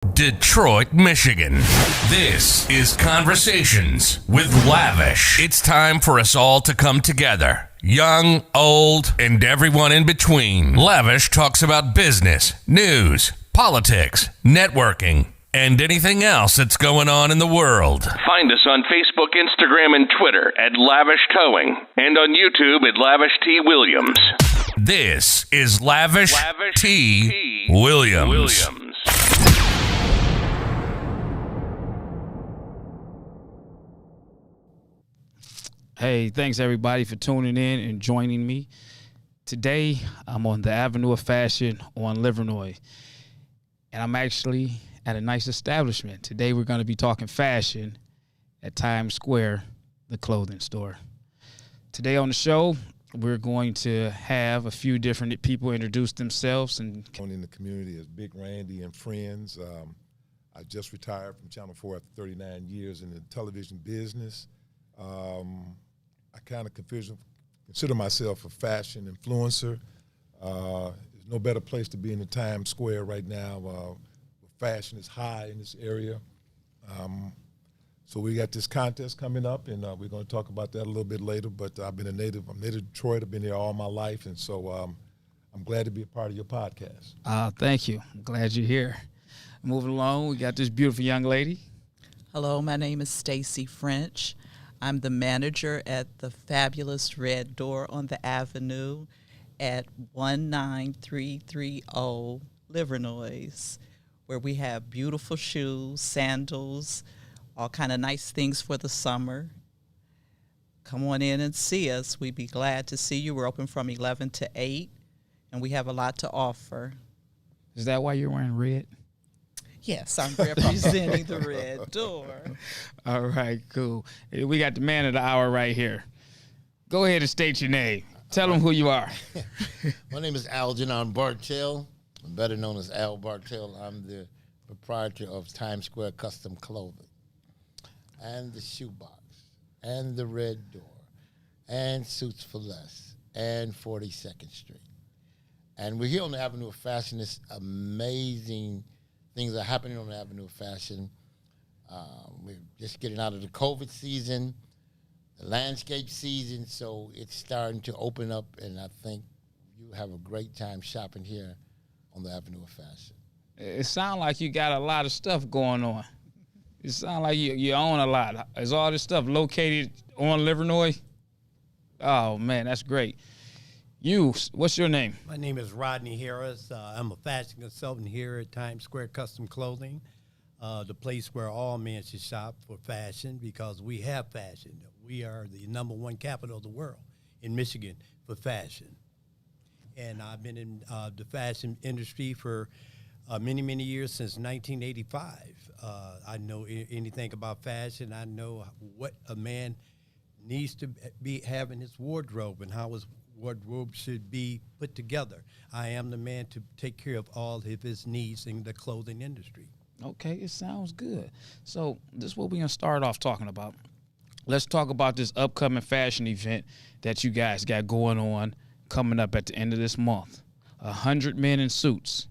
Detroit, Michigan. This is Conversations with Lavish. It's time for us all to come together. Young, old, and everyone in between. Lavish talks about business, news, politics, networking, and anything else that's going on in the world. Find us on Facebook, Instagram, and Twitter at Lavish Towing, and on YouTube at Lavish T. Williams. This is Lavish T. Williams. Hey, thanks everybody for tuning in and joining me. Today, I'm on the Avenue of Fashion on Livernois, and I'm actually at a nice establishment. Today, we're going to be talking fashion at Times Square, the clothing store. Today on the show, we're going to have a few different people introduce themselves. And in the community as Big Randy and friends. I just retired from Channel 4 after 39 years in the television business. I kind of consider myself a fashion influencer. There's no better place to be in the Times Square right now. Fashion is high in this area. So we got this contest coming up, and we're going to talk about that a little bit later. But I'm native of Detroit. I've been here all my life, and so I'm glad to be a part of your podcast. Thank you. I'm glad you're here. Moving along, we got this beautiful young lady. Hello, my name is Stacy French. I'm the manager at the fabulous Red Door on the Avenue at 19330 Livernois, where we have beautiful shoes, sandals, all kind of nice things for the summer. Come on in and see us. We'd be glad to see you. We're open from 11 to 8, and we have a lot to offer. Is that why you're wearing red? Yes, I'm representing the Red Door. All right, cool. We got the man of the hour right here. Go ahead and state your name. Tell them who you are. My name is Algernon Bartell. I'm better known as Al Bartell. I'm the proprietor of Times Square Custom Clothing and the Shoebox and the Red Door and Suits for Less and 42nd Street. And we're here on the Avenue of Fashion. It's amazing things are happening on the Avenue of Fashion. We're just getting out of the COVID season, the landscape season, so it's starting to open up, and I think you have a great time shopping here on the Avenue of Fashion. It sounds like you got a lot of stuff going on. It sounds like you own a lot. Is all this stuff located on Livernois? Oh, man, that's great. What's your name? My name is Rodney Harris. I'm a fashion consultant here at Times Square Custom Clothing, the place where all men should shop for fashion because we have fashion. We are the #1 capital of the world in Michigan for fashion. And I've been in the fashion industry for many, many years, since 1985. I know anything about fashion. I know what a man needs to have in his wardrobe and how his wardrobe should be put together. I am the man to take care of all of his needs in the clothing industry. Okay, it sounds good. So this is what we're going to start off talking about. Let's talk about this upcoming fashion event that you guys got going on coming up at the end of this month. 100 men in suits.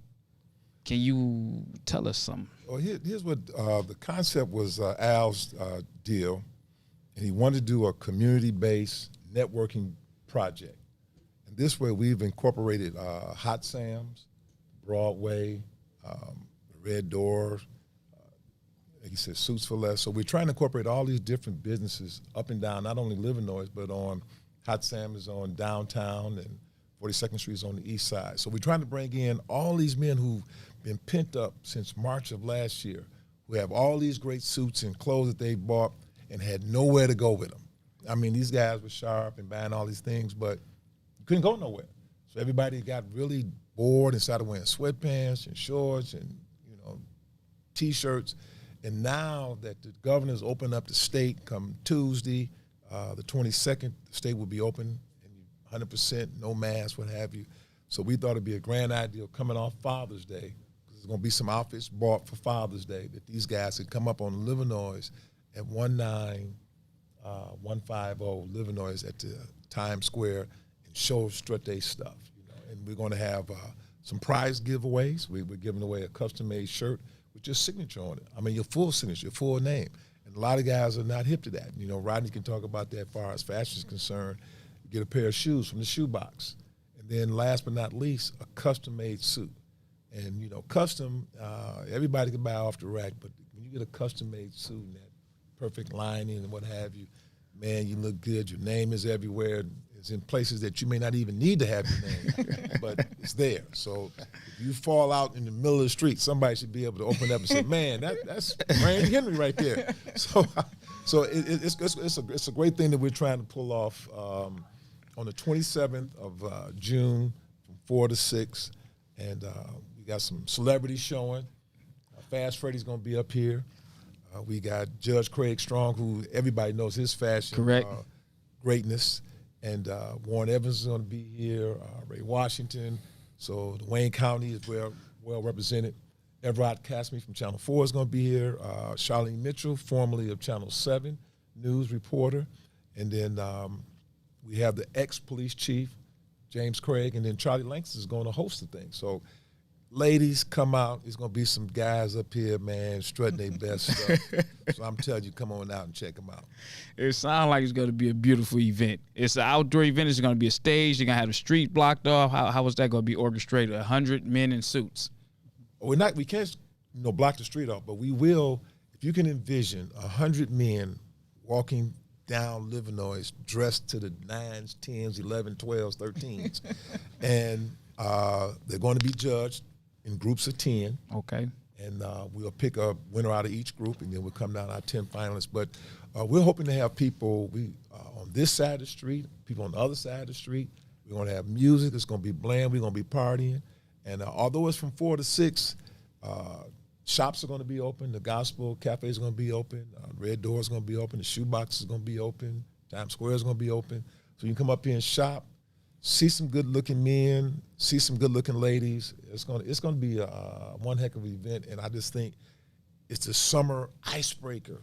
Can you tell us something? Well, here's what the concept was. Al's deal, and he wanted to do a community-based networking project. And this way, we've incorporated Hot Sam's, Broadway, the Red Door, like you said, Suits for Less. So we're trying to incorporate all these different businesses up and down, not only Livernois, but on Hot Sam is on downtown and 42nd Street is on the east side. So we're trying to bring in all these men who've been pent up since March of last year, who have all these great suits and clothes that they bought and had nowhere to go with them. I mean, these guys were sharp and buying all these things, but you couldn't go nowhere. So everybody got really bored and started wearing sweatpants and shorts and, T-shirts. And now that the governor's opened up the state come Tuesday, the 22nd, the state will be open, and 100%, no mask, what have you. So we thought it'd be a grand idea coming off Father's Day, because there's going to be some outfits bought for Father's Day that these guys could come up on Livernois at 19150 Livernois at the Times Square and show, strut their stuff. And we're going to have some prize giveaways. We're giving away a custom-made shirt with your signature on it. I mean, your full signature, your full name. And a lot of guys are not hip to that. You know, Rodney can talk about that as far as fashion is concerned. You get a pair of shoes from the shoebox. And then last but not least, a custom-made suit. And, you know, custom, everybody can buy off the rack, but when you get a custom-made suit and that perfect lining and what have you, man, you look good. Your name is everywhere. It's in places that you may not even need to have your name, but it's there. So if you fall out in the middle of the street, somebody should be able to open up and say, man, that's Randy Henry right there. So it's a great thing that we're trying to pull off on the 27th of June from 4 to 6. And we got some celebrities showing. Fast Freddy's going to be up here. We got Judge Craig Strong, who everybody knows his fashion greatness. And Warren Evans is going to be here, Ray Washington. So the Wayne County is well represented. Everett Casimir from Channel 4 is going to be here. Charlene Mitchell, formerly of Channel 7, news reporter. And then we have the ex-police chief, James Craig, and then Charlie Langston is going to host the thing. So ladies, come out. There's going to be some guys up here, man, strutting their best stuff. So I'm telling you, come on out and check them out. It sounds like it's going to be a beautiful event. It's an outdoor event. It's going to be a stage. You're going to have the street blocked off. How is that going to be orchestrated? 100 men in suits. We can't, block the street off, but we will. If you can envision 100 men walking down Livernois dressed to the 9s, 10s, 11s, 12s, 13s, and they're going to be judged in groups of 10. Okay. And we'll pick a winner out of each group, and then we'll come down our 10 finalists. But we're hoping to have people on this side of the street, people on the other side of the street. We're going to have music. It's going to be bland. We're going to be partying. And although it's from 4 to 6, shops are going to be open. The Gospel Cafe is going to be open. Red Door is going to be open. The Shoebox is going to be open. Times Square is going to be open. So you can come up here and shop, see some good-looking men, see some good-looking ladies. It's going to be one heck of an event, and I just think it's the summer icebreaker.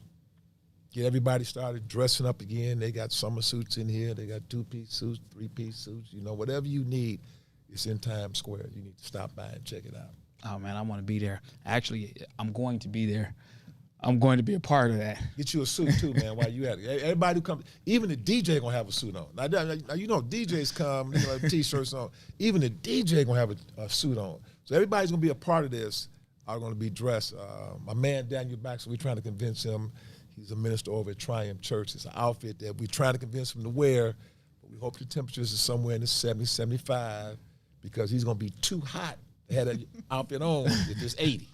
Get everybody started dressing up again. They got summer suits in here. They got 2-piece suits, 3-piece suits. Whatever you need, it's in Times Square. You need to stop by and check it out. Oh, man, I want to be there. Actually, I'm going to be there. I'm going to be a part of that. Get you a suit, too, man, while you at it. Everybody who comes, even the DJ going to have a suit on. Now DJs come, they have T-shirts on. Even the DJ going to have a suit on. So everybody's going to be a part of this are going to be dressed. My man, Daniel Baxter, we're trying to convince him. He's a minister over at Triumph Church. It's an outfit that we're trying to convince him to wear. But we hope the temperatures are somewhere in the 70, 75, because he's going to be too hot to have that outfit on if it's 80.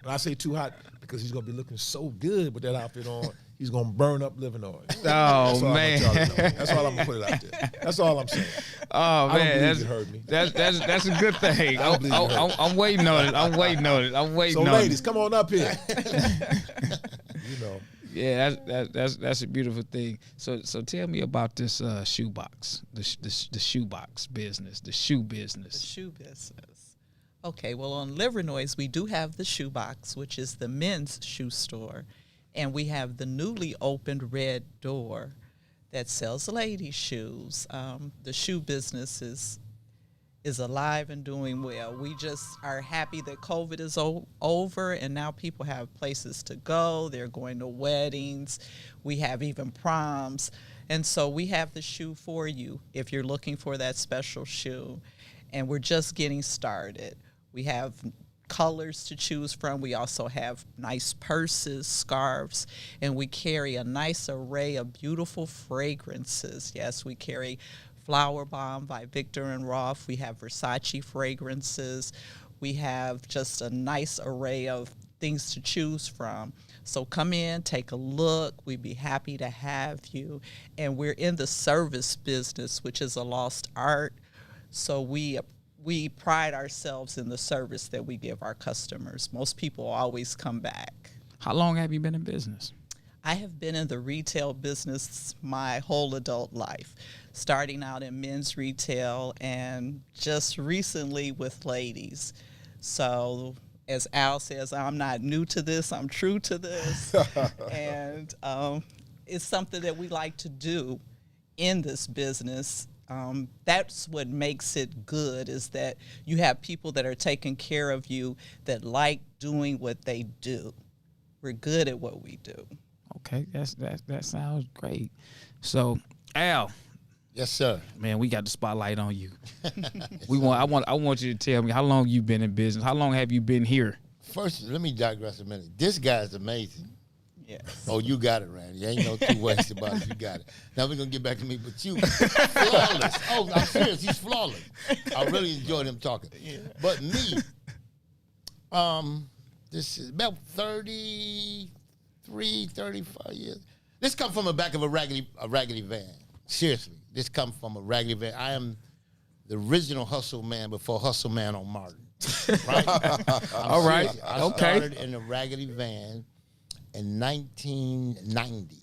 When I say too hot, because he's going to be looking so good with that outfit on, he's going to burn up Livernois. Oh, man. That's all I'm going to put it out there. That's all I'm saying. Oh, man. You heard me. That's a good thing. I'm waiting on it. So, ladies, come on up here. Yeah, that's a beautiful thing. So tell me about this shoebox, the shoebox business, the shoe business. The shoe business. Okay, well, on Livernois, we do have the Shoebox, which is the men's shoe store, and we have the newly opened Red Door that sells ladies' shoes. The shoe business is alive and doing well. We just are happy that COVID is over, and now people have places to go. They're going to weddings. We have even proms. And so we have the shoe for you if you're looking for that special shoe. And we're just getting started. We have colors to choose from. We also have nice purses, scarves, and we carry a nice array of beautiful fragrances. Yes, we carry Flower Bomb by Viktor and Rolf. We have Versace fragrances. We have just a nice array of things to choose from. So come in, take a look. We'd be happy to have you. And we're in the service business, which is a lost art. So we pride ourselves in the service that we give our customers. Most people always come back. How long have you been in business? I have been in the retail business my whole adult life, starting out in men's retail and just recently with ladies. So as Al says, I'm not new to this, I'm true to this. And it's something that we like to do in this business. That's what makes it good, is that you have people that are taking care of you that like doing what they do. We're good at what we do. Okay, that sounds great. So, Al, Yes, sir. man, we got the spotlight on you. I want you to tell me how long you've been in business. How long have you been here? First, let me digress a minute. This guy is amazing. Yes. Oh, you got it, Randy. Ain't no two ways about it. You got it. Now we're gonna get back to me, but you flawless. Oh, I'm serious. He's flawless. I really enjoyed him talking. Yeah. But me, this is about 33, 35 years. This come from the back of a raggedy van. Seriously, this come from a raggedy van. I am the original hustle man before Hustle Man on Martin. Right? All right. I Okay. started in a raggedy van in 1990.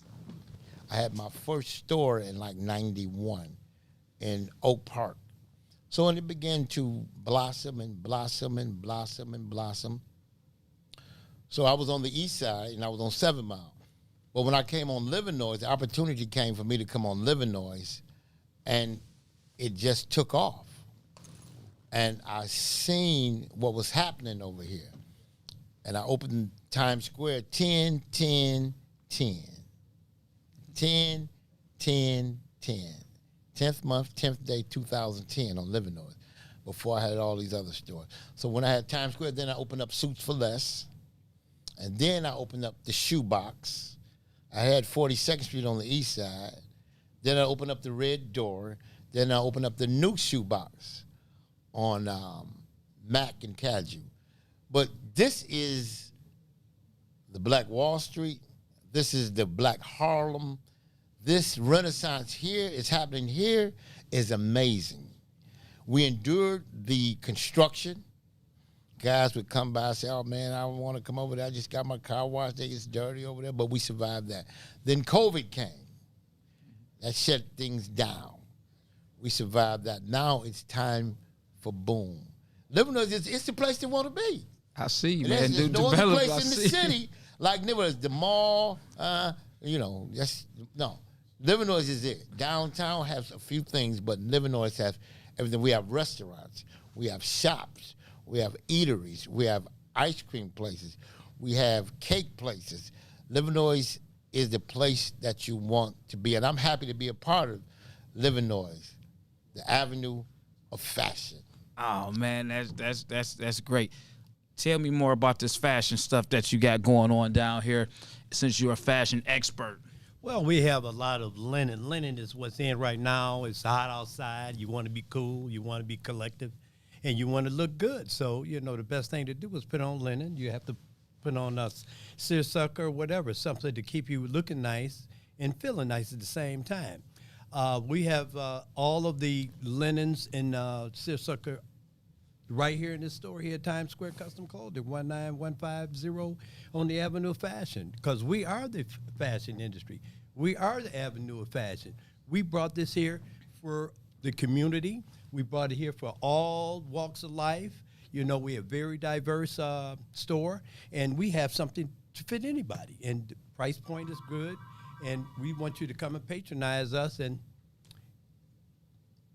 I had my first store in like 91 in Oak Park. So when it began to blossom and blossom and blossom and blossom. So I was on the east side and I was on 7 Mile. But when I came on Living Noise, the opportunity came for me to come on Living Noise, and it just took off. And I seen what was happening over here. And I opened Times Square 10, 10, 10. 10, 10, 10. 10th month, 10th day, 2010 on Living Noise, before I had all these other stores. So when I had Times Square, then I opened up Suits for Less. And then I opened up the Shoebox. I had 42nd Street on the east side. Then I opened up the Red Door. Then I opened up the new Shoebox on Mack and Caju. But this is the Black Wall Street. This is the Black Harlem. This renaissance here is happening here is amazing. We endured the construction. Guys would come by and say, oh, man, I don't want to come over there. I just got my car washed. It's dirty over there. But we survived that. Then COVID came. That shut things down. We survived that. Now it's time for boom. Living Noise, it's the place they want to be. I see you, And man. there's no Develop, other place I in the see. city like Living Noise. The mall, no. Living Noise is it. Downtown has a few things, but Living Noise has everything. We have restaurants. We have shops. We have eateries. We have ice cream places. We have cake places. Living Noise is the place that you want to be. And I'm happy to be a part of Living Noise, the avenue of fashion. Oh man, that's great. Tell me more about this fashion stuff that you got going on down here, since you're a fashion expert. Well, we have a lot of linen. Linen is what's in right now. It's hot outside. You want to be cool. You want to be collective. And you want to look good. So, the best thing to do is put on linen. You have to put on a seersucker or whatever, something to keep you looking nice and feeling nice at the same time. We have all of the linens in seersucker right here in this store here at Times Square Custom Clothing, 19150 on the Avenue of Fashion, because we are the fashion industry. We are the Avenue of Fashion. We brought this here for the community. We brought it here for all walks of life. We have a very diverse store, and we have something to fit anybody. And the price point is good, and we want you to come and patronize us and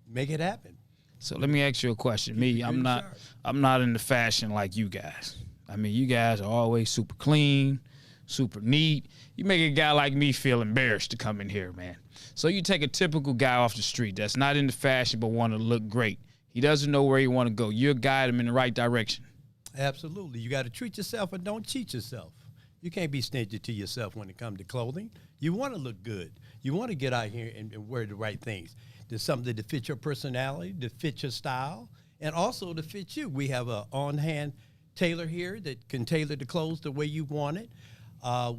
make it happen. So let me ask you a question. Me, I'm not into fashion like you guys. I mean, you guys are always super clean, super neat. You make a guy like me feel embarrassed to come in here, man. So you take a typical guy off the street that's not into fashion but want to look great. He doesn't know where he want to go. You'll guide him in the right direction. Absolutely. You got to treat yourself and don't cheat yourself. You can't be stingy to yourself when it comes to clothing. You want to look good. You want to get out here and wear the right things. There's something to fit your personality, to fit your style, and also to fit you. We have a on-hand tailor here that can tailor the clothes the way you want it.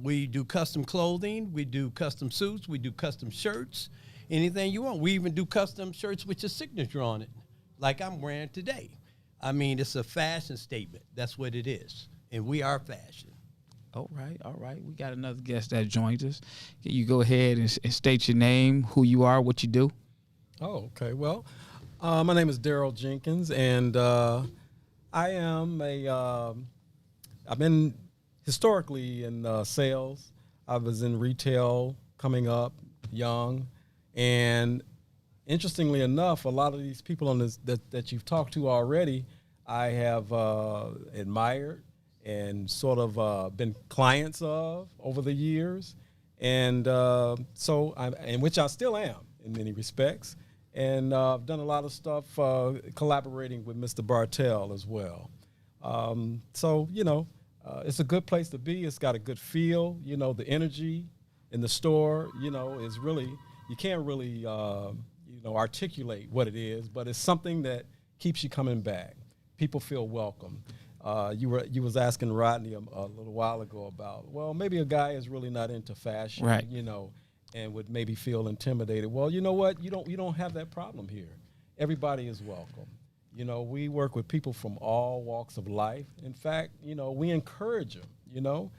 We do custom clothing. We do custom suits. We do custom shirts. Anything you want. We even do custom shirts with your signature on it, like I'm wearing today. I mean, it's a fashion statement. That's what it is. And we are fashion. All right. We got another guest that joins us. Can you go ahead and state your name, who you are, what you do? Oh, okay. Well, my name is Daryl Jenkins, and I am I've been historically in sales. I was in retail coming up young, and interestingly enough, a lot of these people on this that you've talked to already, I have admired and sort of been clients of over the years, and in which I still am in many respects, and I've done a lot of stuff collaborating with Mr. Bartell as well. It's a good place to be. It's got a good feel. The energy in the store, is really, you can't really, articulate what it is, but it's something that keeps you coming back. People feel welcome. You was asking Rodney a little while ago about, well, maybe a guy is really not into fashion, right, and would maybe feel intimidated. Well, you know what? You don't have that problem here. Everybody is welcome. We work with people from all walks of life. In fact, we encourage them,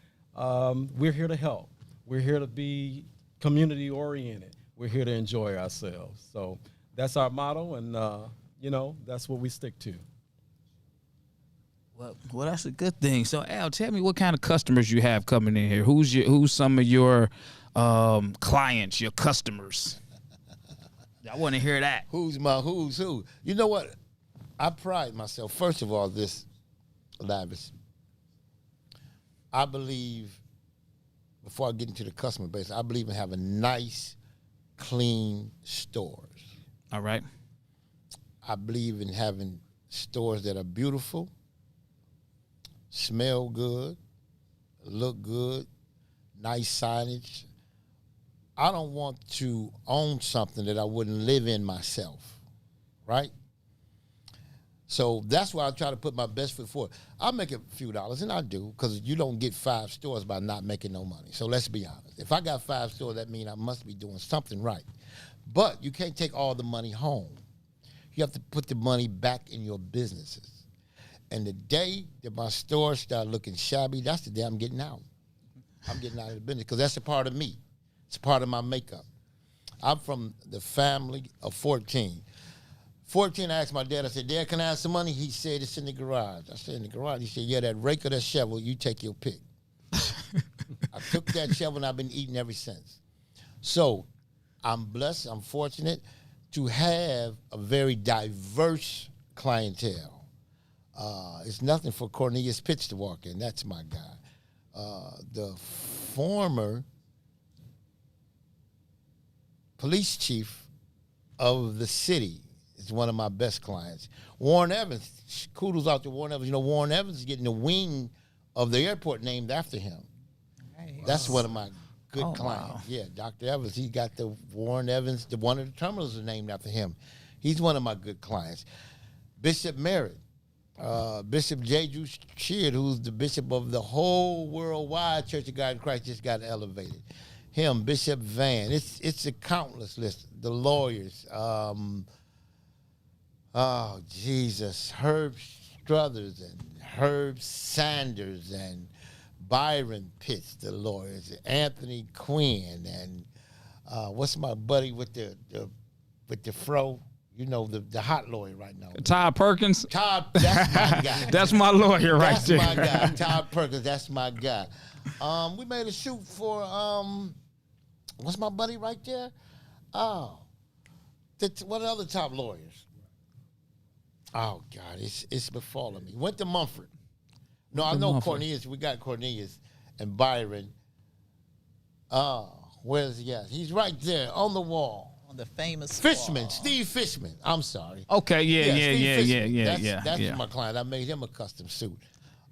we're here to help. We're here to be community oriented. We're here to enjoy ourselves. So that's our motto, and, that's what we stick to. Well, that's a good thing. So, Al, tell me what kind of customers you have coming in here. Who's some of your clients, your customers? I want to hear that. Who's who? You know what? I pride myself, first of all, this, Lavish. I believe, before I get into the customer base, I believe in having nice, clean stores. All right. I believe in having stores that are beautiful, smell good, look good, nice signage. I don't want to own something that I wouldn't live in myself, right? So that's why I try to put my best foot forward. I'll make a few dollars, and I do, because you don't get 5 stores by not making no money. So let's be honest. If I got 5 stores, that means I must be doing something right. But you can't take all the money home. You have to put the money back in your businesses. And the day that my stores start looking shabby, that's the day I'm getting out. I'm getting out of the business, because that's a part of me. It's a part of my makeup. I'm from the family of 14. 14, I asked my dad, I said, Dad, can I have some money? He said, it's in the garage. I said, in the garage? He said, yeah, that rake or that shovel, you take your pick. I took that shovel, and I've been eating ever since. So I'm blessed, I'm fortunate to have a very diverse clientele. It's nothing for Cornelius Pitts to walk in. That's my guy. The former police chief of the city is one of my best clients. Warren Evans, kudos out to Warren Evans. Warren Evans is getting the wing of the airport named after him. Nice. That's one of my good clients. Wow. Yeah, Dr. Evans, he got the Warren Evans, one of the terminals is named after him. He's one of my good clients. Bishop Merritt, Bishop J. Drew Sheard, who's the bishop of the whole worldwide Church of God in Christ, just got elevated. Him, Bishop Van. It's a countless list. The lawyers. Herb Struthers and Herb Sanders and Byron Pitts, the lawyers, Anthony Quinn, and what's my buddy with the fro? The hot lawyer right now. Todd Perkins. Todd, that's my guy. That's my lawyer right there. That's my guy. Todd Perkins, that's my guy. We made a shoot for what's my buddy right there? Oh, what are the other top lawyers? Oh God, it's befalling me. Went to Mumford. No, I know Cornelius. We got Cornelius and Byron. Where's he at? He's right there on the wall. On the famous Fishman, wall. Steve Fishman. I'm sorry. Okay, yeah. That's my client. I made him a custom suit.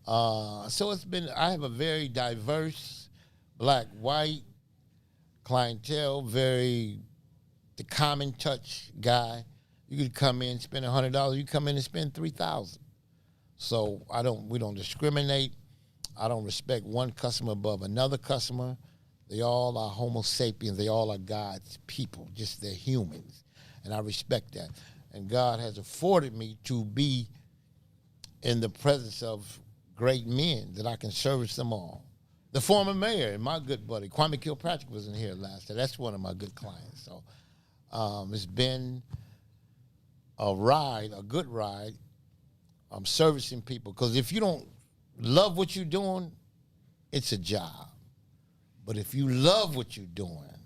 So I have a very diverse black, white clientele, the common touch guy. You could come in, spend $100. You come in and spend $3,000. So we don't discriminate. I don't respect one customer above another customer. They all are Homo sapiens. They all are God's people. Just they're humans, and I respect that. And God has afforded me to be in the presence of great men that I can service them all. The former mayor and my good buddy Kwame Kilpatrick was in here last time. That's one of my good clients. So it's been a good ride. I'm servicing people, because if you don't love what you're doing, it's a job. But if you love what you're doing,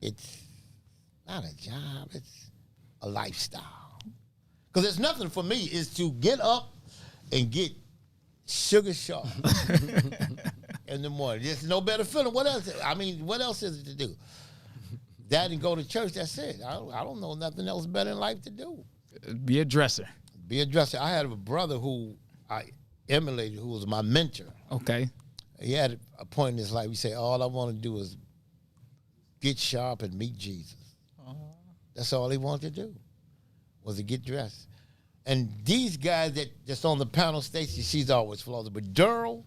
it's not a job. It's a lifestyle. Because there's nothing for me is to get up and get sugar sharp in the morning. There's no better feeling. What else? I mean, what else is it to do? That and go to church, that's it. I don't know nothing else better in life to do. Be a dresser. Be a dresser. I had a brother who I emulated, who was my mentor. Okay. He had a point in his life. He said, all I want to do is get sharp and meet Jesus. That's all he wanted to do, was to get dressed. And these guys that just on the panel, Stacy, she's always flawless. But Durrell,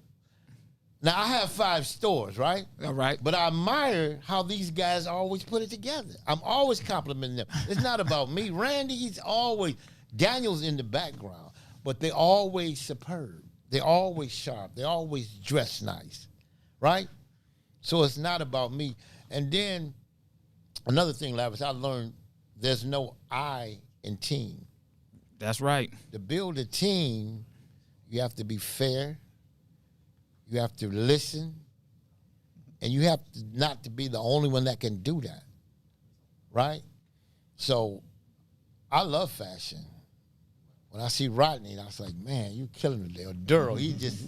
now I have 5 stores, right? All right. But I admire how these guys always put it together. I'm always complimenting them. It's not about me. Randy, he's always, Daniel's in the background, but they're always superb. They're always sharp. They always dress nice, right? So it's not about me. And then another thing, Lavish, I learned there's no I in team. That's right. To build a team, you have to be fair, you have to listen, and you have to not to be the only one that can do that, right? So I love fashion. When I see Rodney, I was like, man, you killing it there. Or Durrell, he just,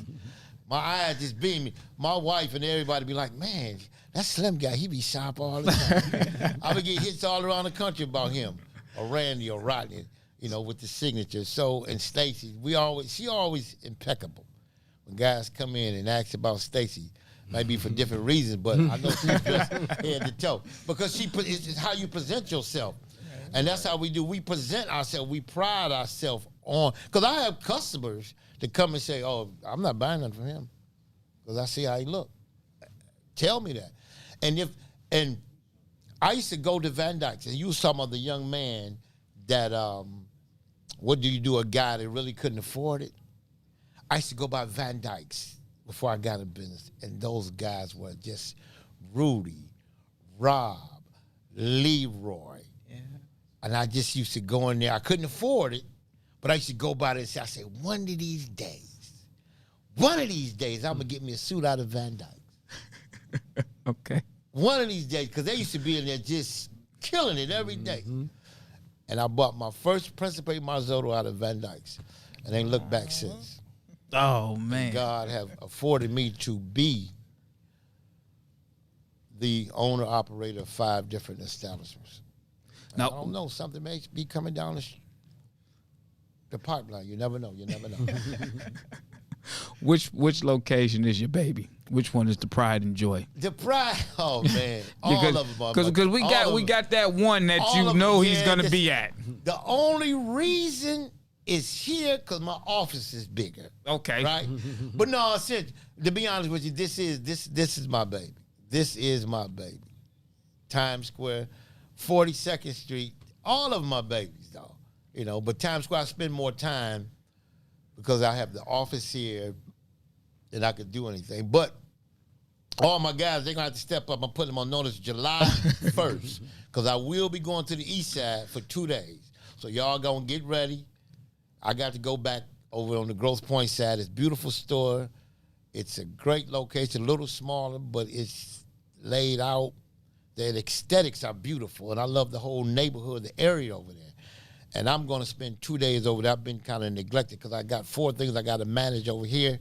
my eyes just beam me. My wife and everybody be like, man, that Slim guy, he be sharp all the time. I would get hits all around the country about him, or Randy or Rodney, you know, with the signature. So, and Stacy, she always impeccable. When guys come in and ask about Stacy, might be for different reasons, but I know she's just head to toe. Because it's how you present yourself. And that's how we do. We present ourselves. We pride ourselves on. Because I have customers that come and say, oh, I'm not buying nothing from him because I see how he look. Tell me that. And I used to go to Van Dyke's, and you was talking about the young man that, what do you do, a guy that really couldn't afford it? I used to go by Van Dyke's before I got in business, and those guys were just Rudy, Rob, Leroy. Yeah. And I just used to go in there. I couldn't afford it, but I used to go by there and say, I said, one of these days, I'm going to get me a suit out of Van Dyke's. Okay. One of these days, because they used to be in there just killing it every day. Mm-hmm. And I bought my first Principe Marzotto out of Van Dyke's, and ain't looked back since. Oh, man. And God have afforded me to be the owner-operator of 5 different establishments. Now, I don't know, something may be coming down the pipeline. You never know. Which location is your baby? Which one is the pride and joy? The pride, oh man, all of them. Because we got that one that you know he's gonna be at. The only reason is here because my office is bigger. Okay, right? But no, to be honest with you, this is my baby. This is my baby. Times Square, 42nd Street, all of my babies, though. You know, but Times Square, I spend more time because I have the office here and I could do anything. But all my guys, they're going to have to step up. I'm putting them on notice July 1st because I will be going to the east side for 2 days. So y'all going to get ready. I got to go back over on the Grosse Pointe side. It's a beautiful store. It's a great location, a little smaller, but it's laid out. The aesthetics are beautiful, and I love the whole neighborhood, the area over there. And I'm going to spend 2 days over there. I've been kind of neglected because I got 4 things I got to manage over here.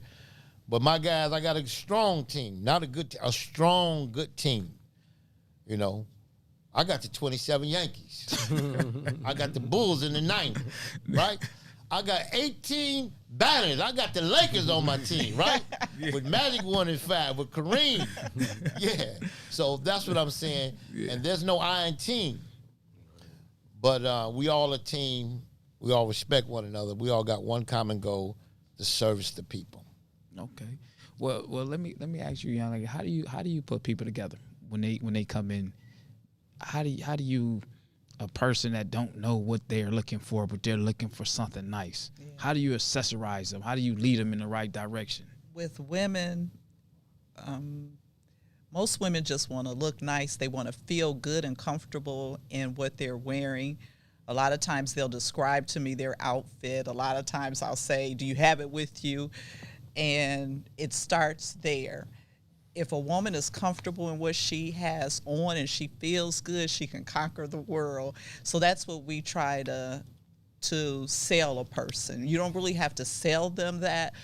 But my guys, I got a strong team, not a strong, good team. You know, I got the 27 Yankees. I got the Bulls in the 90s, right? I got 18 banners. I got the Lakers on my team, right? Yeah. With Magic 1 and 5, with Kareem. Yeah. So that's what I'm saying. Yeah. And there's no I in team. But we all a team. We all respect one another. We all got one common goal: to service the people. Okay. Well, let me ask you, Young. Like, how do you put people together when they come in? How do you a person that don't know what they're looking for, but they're looking for something nice? Yeah. How do you accessorize them? How do you lead them in the right direction? With women, most women just want to look nice. They want to feel good and comfortable in what they're wearing. A lot of times they'll describe to me their outfit. A lot of times I'll say, do you have it with you? And it starts there. if a woman is comfortable in what she has on and she feels good, she can conquer the world. So that's what we try to sell a person. You don't really have to sell them that,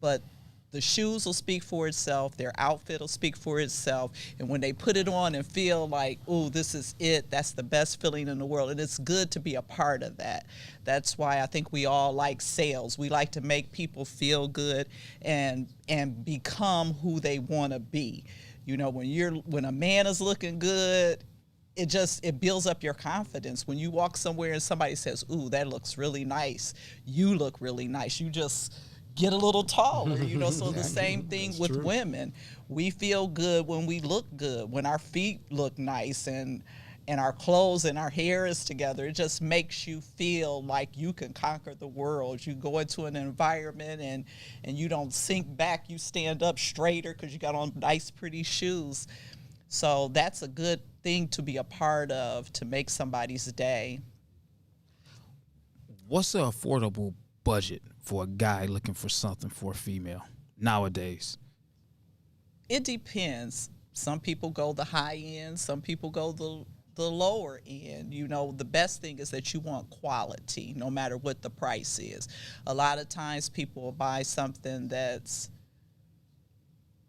but the shoes will speak for itself, their outfit will speak for itself, and when they put it on and feel like, ooh, this is it, that's the best feeling in the world, and it's good to be a part of that. That's why I think we all like sales. We like to make people feel good and become who they want to be. You know, when a man is looking good, it builds up your confidence. When you walk somewhere and somebody says, ooh, that looks really nice, you look really nice, you just get a little taller, you know. So the same thing with women. We feel good when we look good, when our feet look nice and our clothes and our hair is together. It just makes you feel like you can conquer the world. You go into an environment and you don't sink back, you stand up straighter because you got on nice, pretty shoes. So that's a good thing to be a part of to make somebody's day. What's an affordable budget for a guy looking for something for a female nowadays? It depends. Some people go the high end, some people go the lower end. You know, the best thing is that you want quality no matter what the price is. A lot of times people will buy something that's,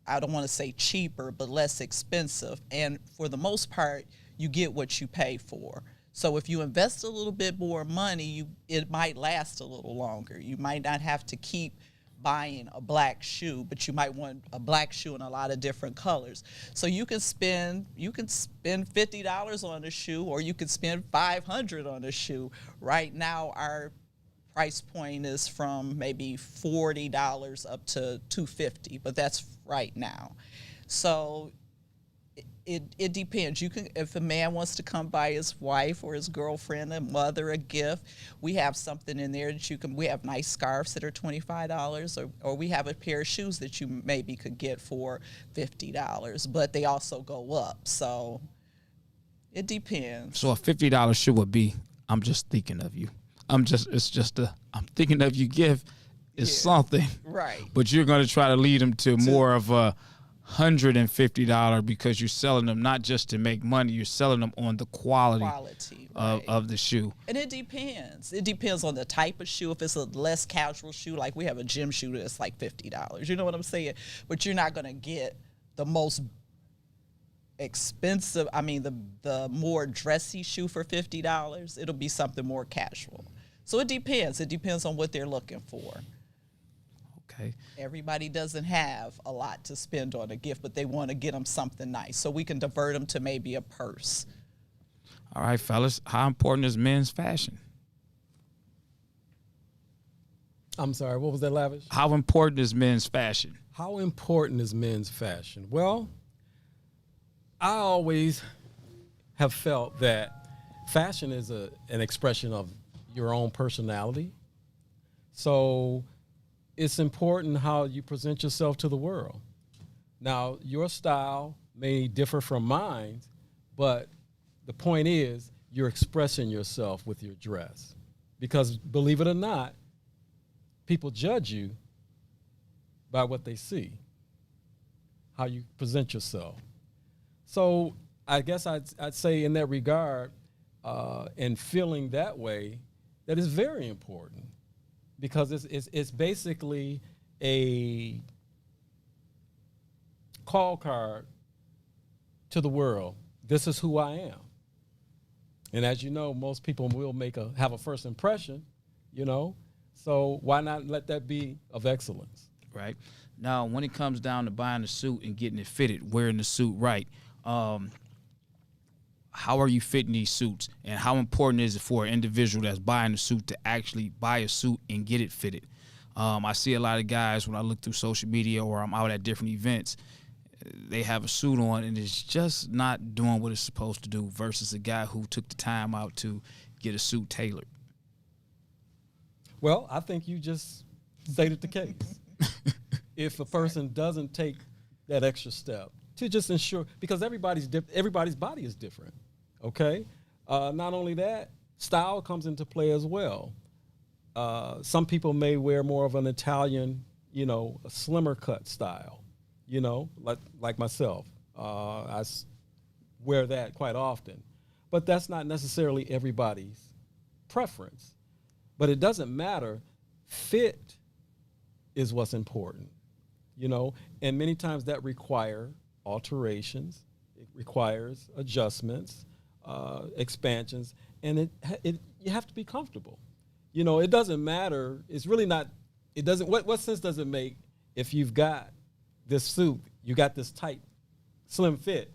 I don't want to say cheaper, but less expensive. And for the most part, you get what you pay for. So if you invest a little bit more money, it might last a little longer. You might not have to keep buying a black shoe, but you might want a black shoe in a lot of different colors. So you can spend $50 on a shoe, or you can spend $500 on a shoe. Right now, our price point is from maybe $40 up to $250, but that's right now. So it depends. You can, if a man wants to come buy his wife or his girlfriend, a mother, a gift, we have something in there that you can. We have nice scarves that are $25, or we have a pair of shoes that you maybe could get for $50, but they also go up. So it depends. So a $50 shoe would be, I'm just thinking of you. I'm thinking of you gift is something. Right. But you're going to try to lead them to more of a $150 because you're selling them not just to make money, you're selling them on the quality right. of the shoe. And it depends. It depends on the type of shoe. If it's a less casual shoe, like we have a gym shoe that's like $50. You know what I'm saying? But you're not going to get the most expensive, the more dressy shoe for $50. It'll be something more casual. So it depends. It depends on what they're looking for. Okay. Everybody doesn't have a lot to spend on a gift, but they want to get them something nice. So we can divert them to maybe a purse. All right, fellas. How important is men's fashion? I'm sorry, what was that, Lavish? How important is men's fashion? How important is men's fashion? Well, I always have felt that fashion is an expression of your own personality. So it's important how you present yourself to the world. Now, your style may differ from mine, but the point is you're expressing yourself with your dress. Because believe it or not, people judge you by what they see, how you present yourself. So I guess I'd say in that regard, and feeling that way, that is very important. Because it's basically a call card to the world. This is who I am. And as you know, most people will have a first impression, you know. So why not let that be of excellence? Right. Now, when it comes down to buying a suit and getting it fitted, wearing the suit right, how are you fitting these suits, and how important is it for an individual that's buying a suit to actually buy a suit and get it fitted? I see a lot of guys when I look through social media or I'm out at different events, they have a suit on and it's just not doing what it's supposed to do versus a guy who took the time out to get a suit tailored. Well, I think you just stated the case. If a person doesn't take that extra step to just ensure, because everybody's body is different, okay? Not only that, style comes into play as well. Some people may wear more of an Italian, a slimmer cut style, you know, like myself. Wear that quite often. But that's not necessarily everybody's preference. But it doesn't matter. Fit is what's important, you know, and many times that require alterations. It requires adjustments, expansions, and you have to be comfortable. You know, it doesn't matter. It's really not. It doesn't. What sense does it make if you've got this suit, you got this tight, slim fit,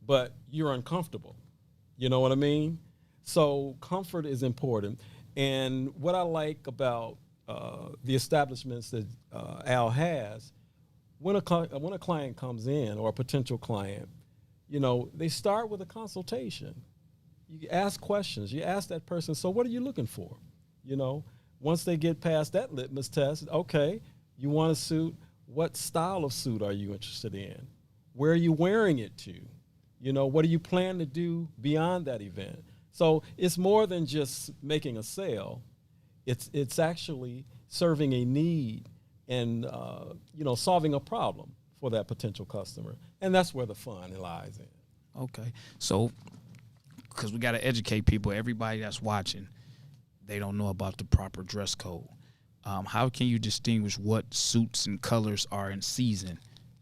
but you're uncomfortable? You know what I mean? So comfort is important. And what I like about the establishments that Al has, when a client comes in, or a potential client, you know, they start with a consultation. You ask questions. You ask that person, so what are you looking for? You know, once they get past that litmus test, okay, you want a suit. What style of suit are you interested in? Where are you wearing it to? You know, what do you plan to do beyond that event? So it's more than just making a sale. It's actually serving a need and, you know, solving a problem for that potential customer. And that's where the fun lies in. Okay. So, because we got to educate people, everybody that's watching, they don't know about the proper dress code. How can you distinguish what suits and colors are in season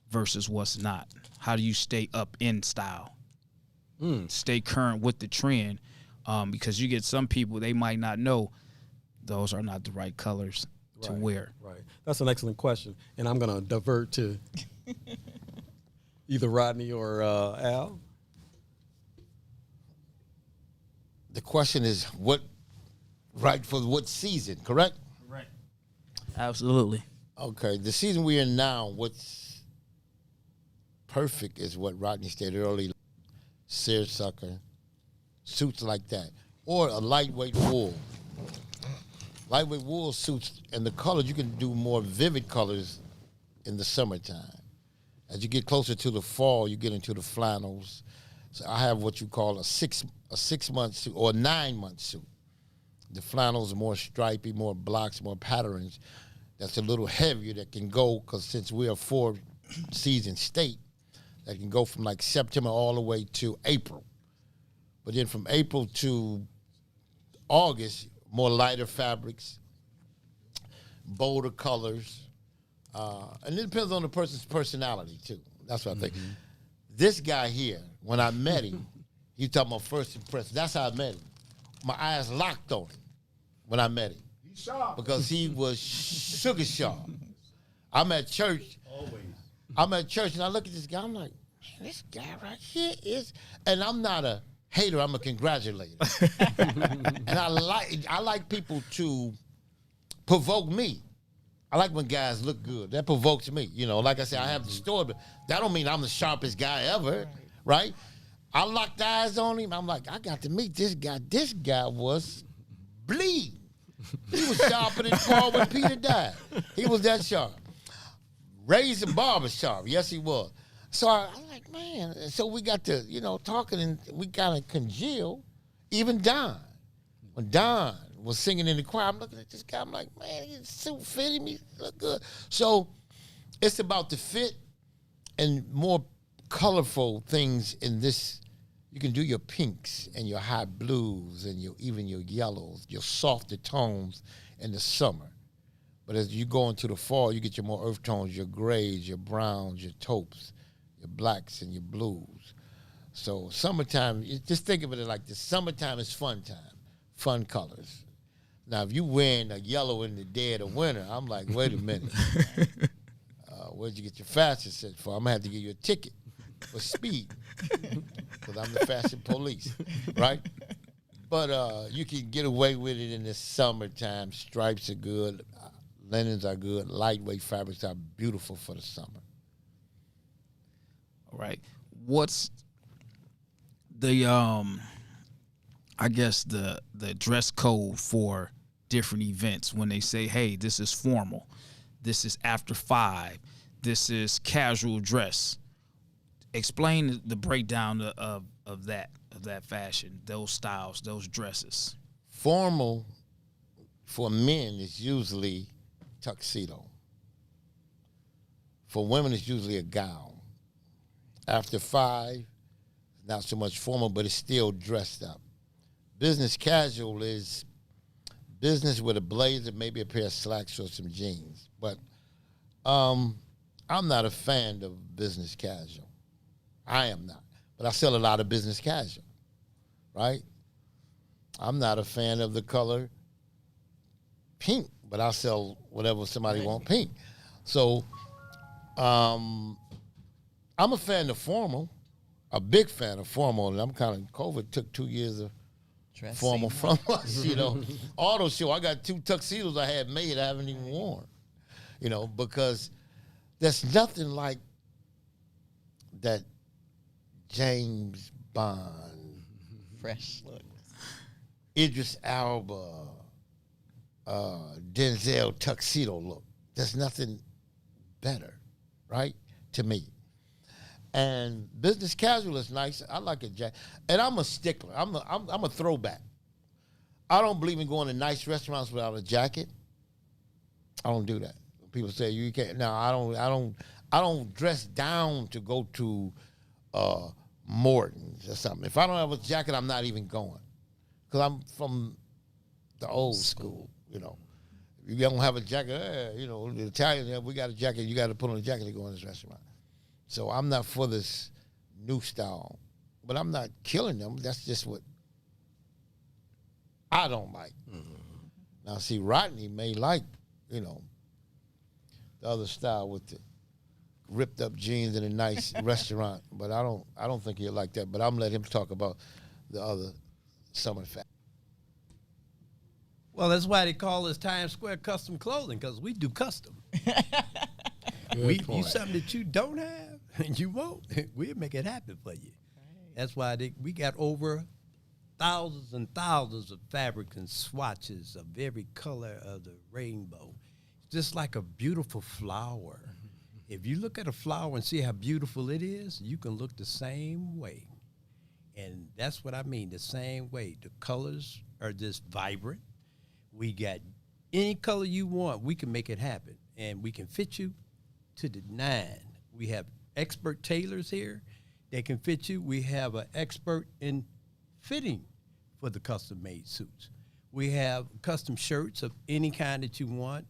versus what's not? How do you stay up in style? Stay current with the trend? Because you get some people, they might not know those are not the right colors to wear. Right. That's an excellent question. And I'm going to divert to either Rodney or Al. The question is right for what season, correct? Right. Absolutely. Okay, the season we're in now, what's perfect is what Rodney stated earlier, seersucker, suits like that, or a lightweight wool. Lightweight wool suits, and the colors, you can do more vivid colors in the summertime. As you get closer to the fall, you get into the flannels. So I have what you call a 6 month suit or a 9 month suit. The flannels are more stripy, more blocks, more patterns. That's a little heavier that can go, because since we're a 4-season state, that can go from like September all the way to April. But then from April to August, more lighter fabrics, bolder colors. And it depends on the person's personality, too. That's what I think. This guy here, when I met him, he talking about first impression. That's how I met him. My eyes locked on him when I met him. He's sharp. Because he was sugar sharp. I'm at church. Always. I'm at church, and I look at this guy. I'm like, man, this guy right here is... And I'm not a hater. I'm a congratulator. And I like people to provoke me. I like when guys look good. That provokes me. You know, like I said, I have the story, but that don't mean I'm the sharpest guy ever, right? I locked eyes on him. I'm like, I got to meet this guy. This guy was bleeding. He was sharper than Paul when Peter died. He was that sharp. Razor barber sharp. Yes, he was. So I'm like, man. So we got to, you know, talking, and we kind of congeal. Even Don. When Don was singing in the choir, I'm looking at this guy. I'm like, man, his suit fitting me. Look good. So it's about the fit and more colorful things in this. You can do your pinks and your high blues and even your yellows, your softer tones in the summer. But as you go into the fall, you get your more earth tones, your grays, your browns, your taupes, your blacks, and your blues. So summertime, just think of it like this. Summertime is fun time, fun colors. Now, if you wearing a yellow in the dead of winter, I'm like, wait a minute. Where'd you get your fashion set for? I'm going to have to give you a ticket for speed, because I'm the fashion police, right? But you can get away with it in the summertime. Stripes are good. Linens are good. Lightweight fabrics are beautiful for the summer. All right. What's the I guess the dress code for different events when they say, hey, this is formal, this is after 5, this is casual dress? Explain the breakdown of that fashion, those styles, those dresses. Formal for men is usually tuxedo. For women, it's usually a gown. After 5, not so much formal, but it's still dressed up. Business casual is business with a blazer, maybe a pair of slacks or some jeans. But I'm not a fan of business casual. I am not. But I sell a lot of business casual, right? I'm not a fan of the color pink, but I sell whatever somebody want pink. So I'm a fan of formal, a big fan of formal, and I'm kind of, COVID took 2 years of Dressing formal from us, you know. Auto show, I got 2 tuxedos I had made I haven't even worn, you know, because there's nothing like that James Bond, fresh look. Idris Elba, Denzel tuxedo look. There's nothing better, right, to me. And business casual is nice. I like it, Jack. And I'm a stickler. I'm a throwback. I don't believe in going to nice restaurants without a jacket. I don't do that. People say you can't. No, I don't dress down to go to Morton's or something. If I don't have a jacket, I'm not even going. Because I'm from the old school, you know. If you don't have a jacket, you know, the Italians, we got a jacket, you got to put on a jacket to go in this restaurant. So I'm not for this new style, but I'm not killing them. That's just what I don't like. Now, see, Rodney may like, you know, the other style with the ripped up jeans in a nice restaurant, but I don't think he'll like that. But I'm letting him talk about the other summer fashion. Well, that's why they call us Times Square Custom Clothing, because we do custom. You something that you don't have and you won't, we'll make it happen for you. Right. That's why we got over thousands and thousands of fabrics and swatches of every color of the rainbow. It's just like a beautiful flower. If you look at a flower and see how beautiful it is, you can look the same way. And that's what I mean, the same way. The colors are just vibrant. We got any color you want, we can make it happen. And we can fit you to the 9. We have expert tailors here. They can fit you. We have an expert in fitting for the custom-made suits. We have custom shirts of any kind that you want.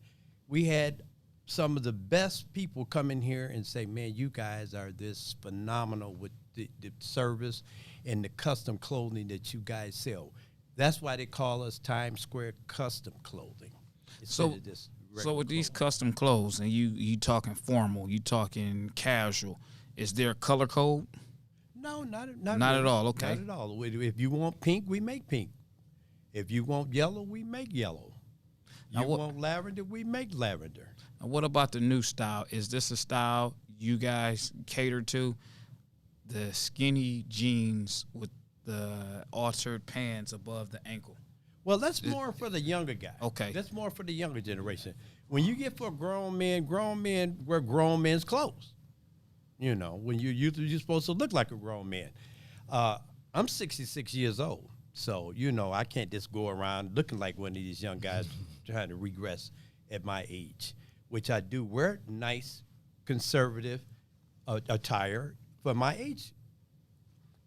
We had some of the best people come in here and say, man, you guys are this phenomenal with the service and the custom clothing that you guys sell. That's why they call us Times Square Custom Clothing. So with these custom clothes, and you talking formal, you talking casual, is there a color code? No, not really. At all. Okay. Not at all. If you want pink, we make pink. If you want yellow, we make yellow. You want lavender, we make lavender. Now what about the new style? Is this a style you guys cater to? The skinny jeans with the altered pants above the ankle. Well, that's more for the younger guy. Okay. That's more for the younger generation. When you get for grown men wear grown men's clothes. You know, when you're supposed to look like a grown man. I'm 66 years old, so, you know, I can't just go around looking like one of these young guys trying to regress at my age, which I do wear nice, conservative attire for my age.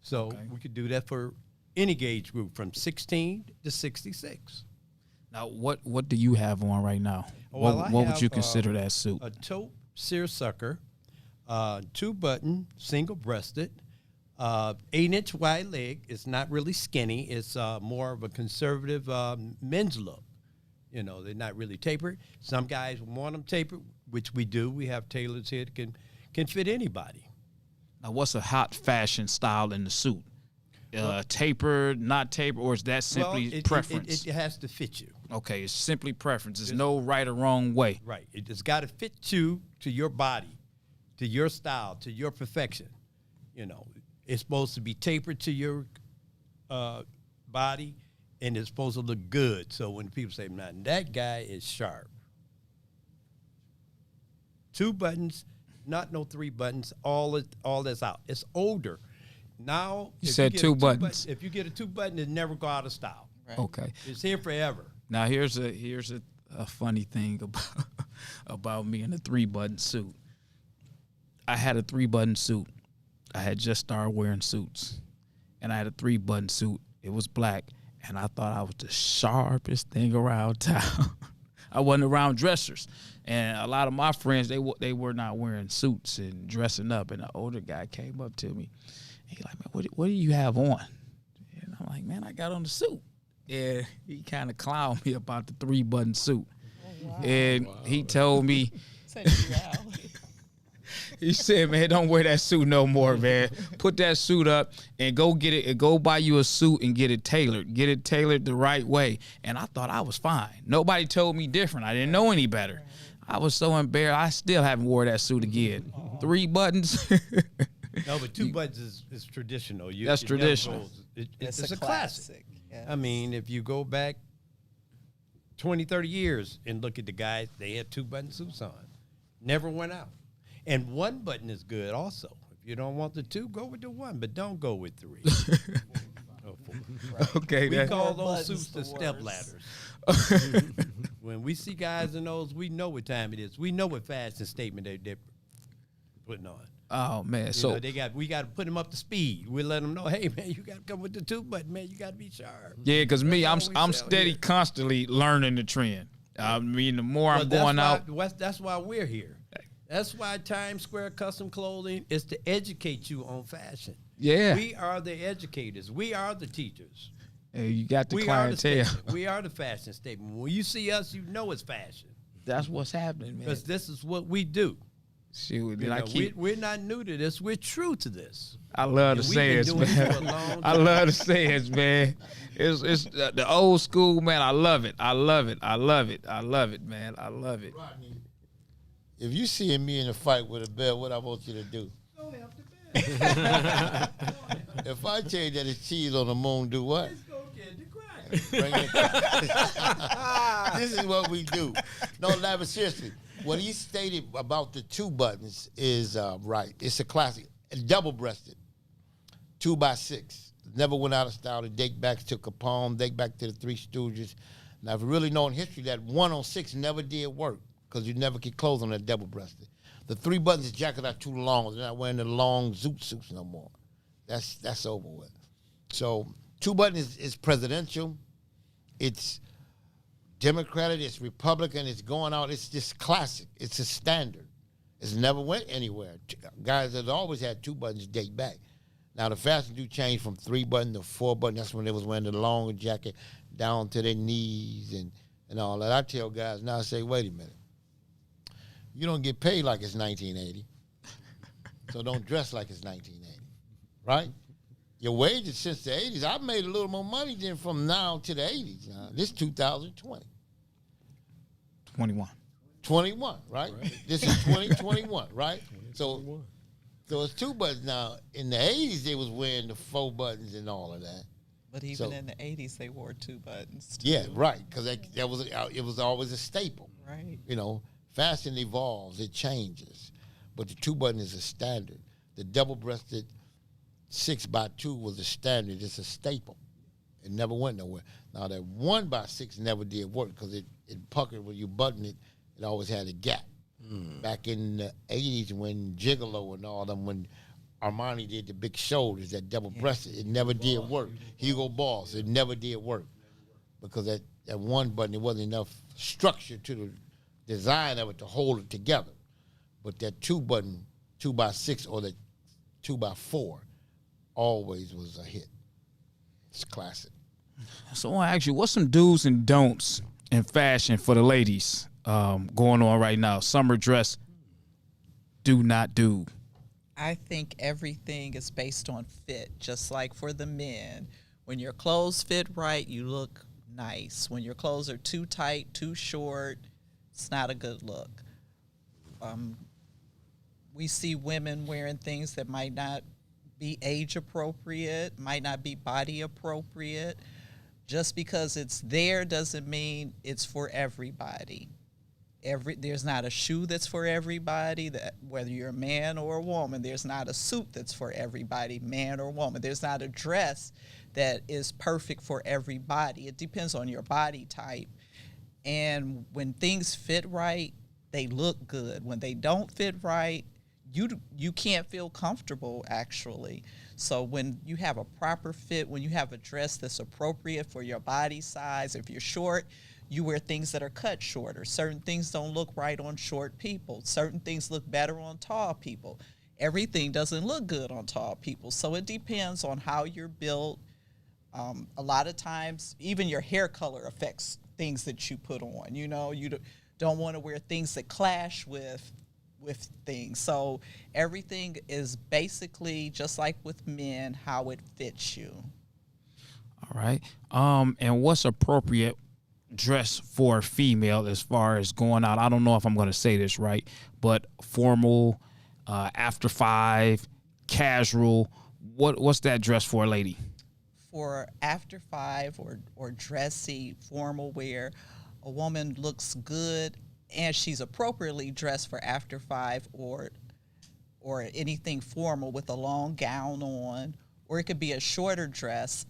So we could do that for any age group from 16 to 66. Now, what do you have on right now? Well, what would you consider that suit? A taupe seersucker, 2-button, single-breasted, 8-inch wide leg. It's not really skinny. It's more of a conservative men's look. You know, they're not really tapered. Some guys want them tapered, which we do. We have tailors here that can fit anybody. Now, what's a hot fashion style in the suit? Tapered, not tapered, or is that simply preference? It has to fit you. Okay, it's simply preference. There's no right or wrong way. Right. It just got to fit you to your body, to your style, to your perfection. You know, it's supposed to be tapered to your body, and it's supposed to look good. So when people say, man, that guy is sharp. 2 buttons, not no 3 buttons, all that's out. It's older. Now, you said 2 buttons. If you get a 2-button, it never go out of style. Right. Okay. It's here forever. Now here's a funny thing about me in a 3-button suit. I had a 3-button suit. I had just started wearing suits, and I had a 3-button suit. It was black, and I thought I was the sharpest thing around town. I wasn't around dressers, and a lot of my friends they were not wearing suits and dressing up. And an older guy came up to me. He like, man, what do you have on? And I'm like, man, I got on the suit. And he kind of clowned me about the 3-button suit. Oh, wow. And he told me, he said, man, don't wear that suit no more, man. Put that suit up and go get it and go buy you a suit and get it tailored. Get it tailored the right way. And I thought I was fine. Nobody told me different. I didn't know any better. I was so embarrassed. I still haven't wore that suit again. 3 buttons. No, but 2 buttons is traditional. That's traditional. It's a classic. Yes. I mean, if you go back 20, 30 years and look at the guys, they had 2-button suits on. Never went out. And 1 button is good also. If you don't want the 2, go with the 1, but don't go with 3. Right. Okay. We call those suits the step ladders. When we see guys in those, we know what time it is. We know what fashion statement they're putting on. Oh man! So we got to put them up to speed. We let them know, hey man, you got to come with the 2-button, man. You got to be sharp. Yeah, because me, I'm steady, constantly learning the trend. I mean, the more I'm going out, that's why we're here. That's why Times Square Custom Clothing is to educate you on fashion. Yeah, we are the educators. We are the teachers. Hey, you got the clientele. We are the fashion statement. When you see us, you know it's fashion. That's what's happening, man. Because this is what we do. Shoot, we're not new to this. We're true to this. I love the sayings, man. I love the sayings, man. It's the old school, man. I love it. I love it. I love it. I love it, man. I love it. Rodney, if you see me in a fight with a bear, what I want you to do? Go help the bear. If I tell you that it's cheese on the moon, do what? Let's go get the crack. Bring it. This is what we do. No, Lavish, seriously. What he stated about the 2 buttons is right. It's a classic. Double-breasted. 2x6. Never went out of style. It date back to Capone, date back to the Three Stooges. Now, if you really know in history that 1-on-6 never did work because you never get clothes on that double-breasted. The 3 buttons jacket are too long. They're not wearing the long zoot suits no more. That's over with. So 2 buttons is presidential. It's Democratic, it's Republican, it's going out. It's just classic. It's a standard. It's never went anywhere. Guys that always had 2 buttons date back. Now, the fashion do change from 3-button to 4-button. That's when they was wearing the longer jacket down to their knees and all that. I tell guys now, I say, wait a minute. You don't get paid like it's 1980. So don't dress like it's 1980, right? Your wages since the 80s, I've made a little more money than from now to the 80s. This is 2020. 21, right? This is 2021, right? So it's 2 buttons now. In the 80s, they was wearing the 4 buttons and all of that. But even in the 80s, they wore 2 buttons, too. Yeah, right, because it was always a staple. Right. You know, fashion evolves, it changes. But the 2 button is a standard. The double-breasted 6x2 was a standard. It's a staple. It never went nowhere. Now, that 1x6 never did work because it puckered when you button it. It always had a gap. Back in the 80s when Gigolo and all them, when Armani did the big shoulders, that double-breasted, it never did work. Hugo Boss, it never did work because that 1 button, it wasn't enough structure to the design of it to hold it together. But that 2 button, 2x6 or the 2x4 always was a hit. It's classic. So I want to ask you, what's some do's and don'ts in fashion for the ladies going on right now? Summer dress, do not do. I think everything is based on fit, just like for the men. When your clothes fit right, you look nice. When your clothes are too tight, too short, it's not a good look. We see women wearing things that might not be age appropriate, might not be body appropriate. Just because it's there doesn't mean it's for everybody. There's not a shoe that's for everybody, that whether you're a man or a woman. There's not a suit that's for everybody, man or woman. There's not a dress that is perfect for everybody. It depends on your body type. And when things fit right, they look good. When they don't fit right, you can't feel comfortable actually. So when you have a proper fit, when you have a dress that's appropriate for your body size, if you're short, you wear things that are cut shorter. Certain things don't look right on short people. Certain things look better on tall people. Everything doesn't look good on tall people. So it depends on how you're built. A lot of times, even your hair color affects things that you put on. You know, don't want to wear things that clash with things. So everything is basically just like with men, how it fits you. All right. And what's appropriate dress for a female as far as going out? I don't know if I'm going to say this right, but formal, after 5, casual. What's that dress for a lady? For after 5 or dressy formal wear, a woman looks good and she's appropriately dressed for after 5 or anything formal with a long gown on, or it could be a shorter dress.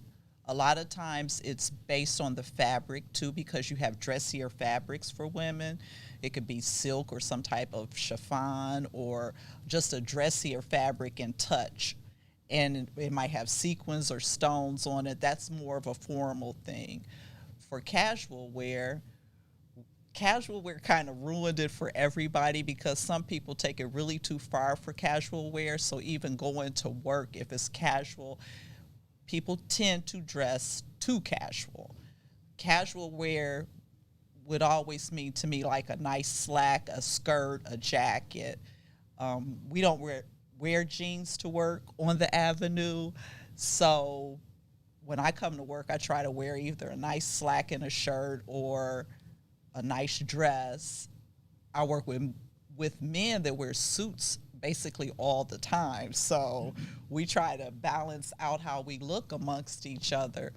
A lot of times it's based on the fabric too, because you have dressier fabrics for women. It could be silk or some type of chiffon or just a dressier fabric and touch. And it might have sequins or stones on it. That's more of a formal thing. For casual wear kind of ruined it for everybody because some people take it really too far for casual wear. So even going to work, if it's casual, people tend to dress too casual. Casual wear would always mean to me like a nice slack, a skirt, a jacket. We don't wear jeans to work on the Avenue. So when I come to work, I try to wear either a nice slack and a shirt or a nice dress. I work with men that wear suits basically all the time. So we try to balance out how we look amongst each other.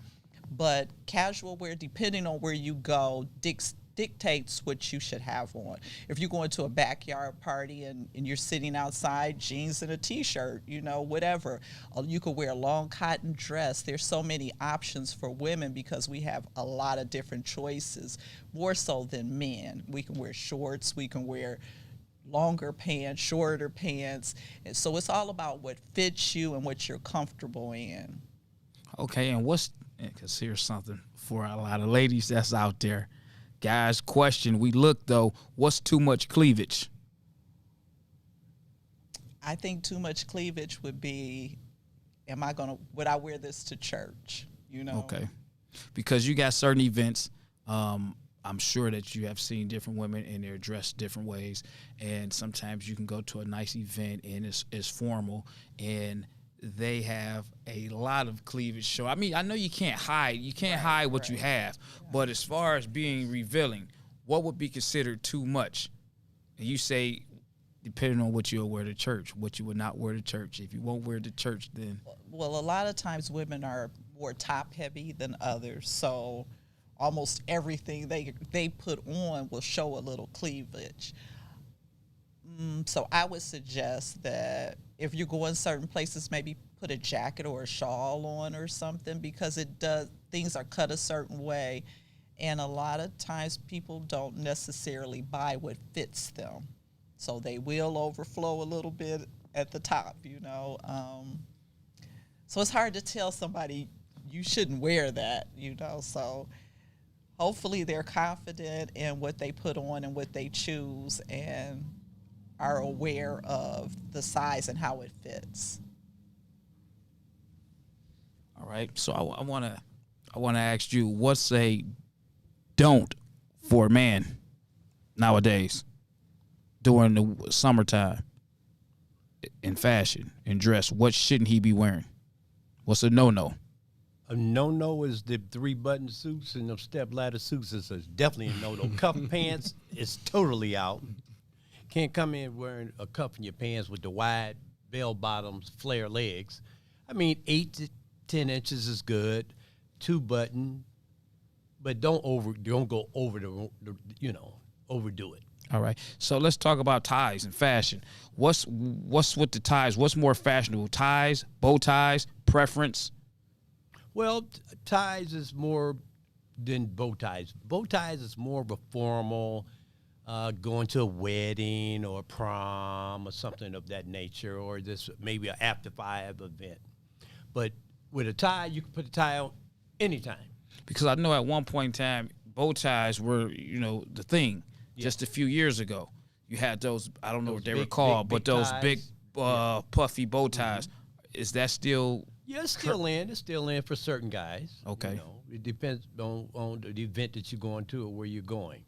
But casual wear, depending on where you go, dictates what you should have on. If you're going to a backyard party and you're sitting outside, jeans and a t-shirt, whatever. You could wear a long cotton dress. There's so many options for women because we have a lot of different choices, more so than men. We can wear shorts, we can wear longer pants, shorter pants. And so it's all about what fits you and what you're comfortable in. Okay, and because here's something for a lot of ladies that's out there. Guys, question, we look though, what's too much cleavage? I think too much cleavage would be, would I wear this to church? Okay. Because you got certain events, I'm sure that you have seen different women and they're dressed different ways. And sometimes you can go to a nice event and it's formal and they have a lot of cleavage show. I mean, I know you can't hide what you have, but as far as being revealing, what would be considered too much? And you say, depending on what you'll wear to church, what you would not wear to church. If you won't wear to church, then... Well, a lot of times women are more top-heavy than others, so almost everything they put on will show a little cleavage. So I would suggest that if you're going certain places, maybe put a jacket or a shawl on or something, because things are cut a certain way, and a lot of times people don't necessarily buy what fits them, so they will overflow a little bit at the top. So it's hard to tell somebody you shouldn't wear that. So hopefully they're confident in what they put on and what they choose, and are aware of the size and how it fits. All right. So I want to ask you, what's a don't for a man nowadays during the summertime in fashion and dress? What shouldn't he be wearing? What's a no-no? A no-no is the 3-button suits and the step-ladder suits is definitely a no-no. Cuff pants is totally out. Can't come in wearing a cuff in your pants with the wide bell bottoms, flare legs. I mean, 8 to 10 inches is good, 2-button, but don't go over overdo it. All right. So let's talk about ties and fashion. What's with the ties? What's more fashionable? Ties, bow ties, preference? Well, ties is more than bow ties. Bow ties is more of a formal, going to a wedding or prom or something of that nature, or this maybe an after 5 event. But with a tie, you can put a tie on anytime. Because I know at one point in time, bow ties were, the thing. Just a few years ago, you had those. I don't know what they were called, but those big, puffy bow ties. Is that still? Yeah, it's still in. It's still in for certain guys. Okay. It depends on the event that you're going to or where you're going.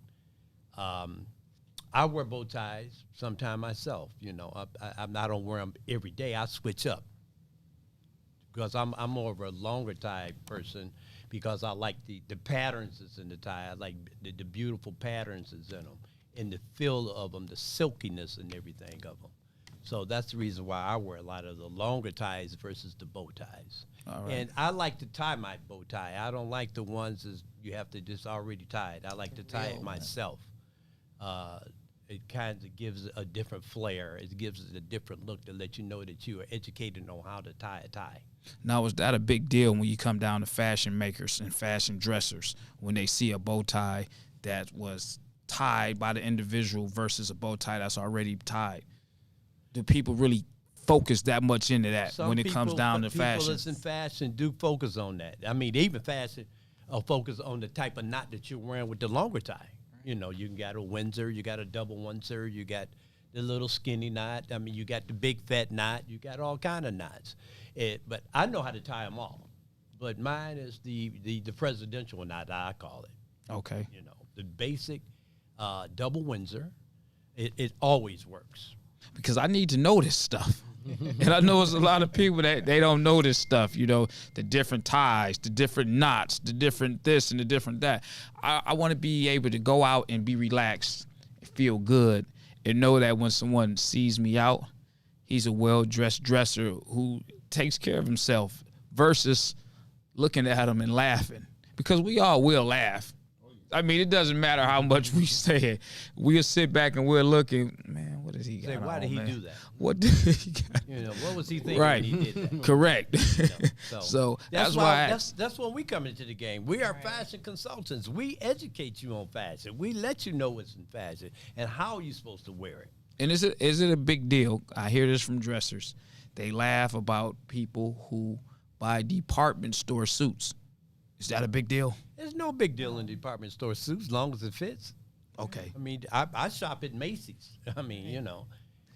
I wear bow ties sometime myself. I don't wear them every day. I switch up because I'm more of a longer tie person because I like the patterns that's in the tie. I like the beautiful patterns that's in them and the feel of them, the silkiness and everything of them. So that's the reason why I wear a lot of the longer ties versus the bow ties. All right. And I like to tie my bow tie. I don't like the ones that you have to just already tie it. I like to tie it myself. It kind of gives a different flair. It gives it a different look to let you know that you are educated on how to tie a tie. Now, is that a big deal when you come down to fashion makers and fashion dressers when they see a bow tie that was tied by the individual versus a bow tie that's already tied? Do people really focus that much into that when it comes down to fashion? People that's in fashion do focus on that. I mean, even fashion focus on the type of knot that you're wearing with the longer tie. You got a Windsor, you got a double Windsor, you got the little skinny knot. I mean, you got the big fat knot. You got all kind of knots. But I know how to tie them all. But mine is the presidential knot, I call it. Okay. The basic double Windsor. It always works. Because I need to know this stuff. And I know there's a lot of people that they don't know this stuff, the different ties, the different knots, the different this and the different that. I want to be able to go out and be relaxed, feel good, and know that when someone sees me out, he's a well-dressed dresser who takes care of himself versus looking at him and laughing. Because we all will laugh. I mean, it doesn't matter how much we say it. We'll sit back and we're looking, man, what does he got? Say, why did he do that? What did he got? What was he thinking Right. when he did that? Correct. So that's why that's when we come into the game. We are fashion consultants. We educate you on fashion. We let you know what's in fashion and how you're supposed to wear it. And is it a big deal? I hear this from dressers. They laugh about people who buy department store suits. Is that a big deal? There's no big deal in department store suits as long as it fits. Okay. I mean, I shop at Macy's. I mean,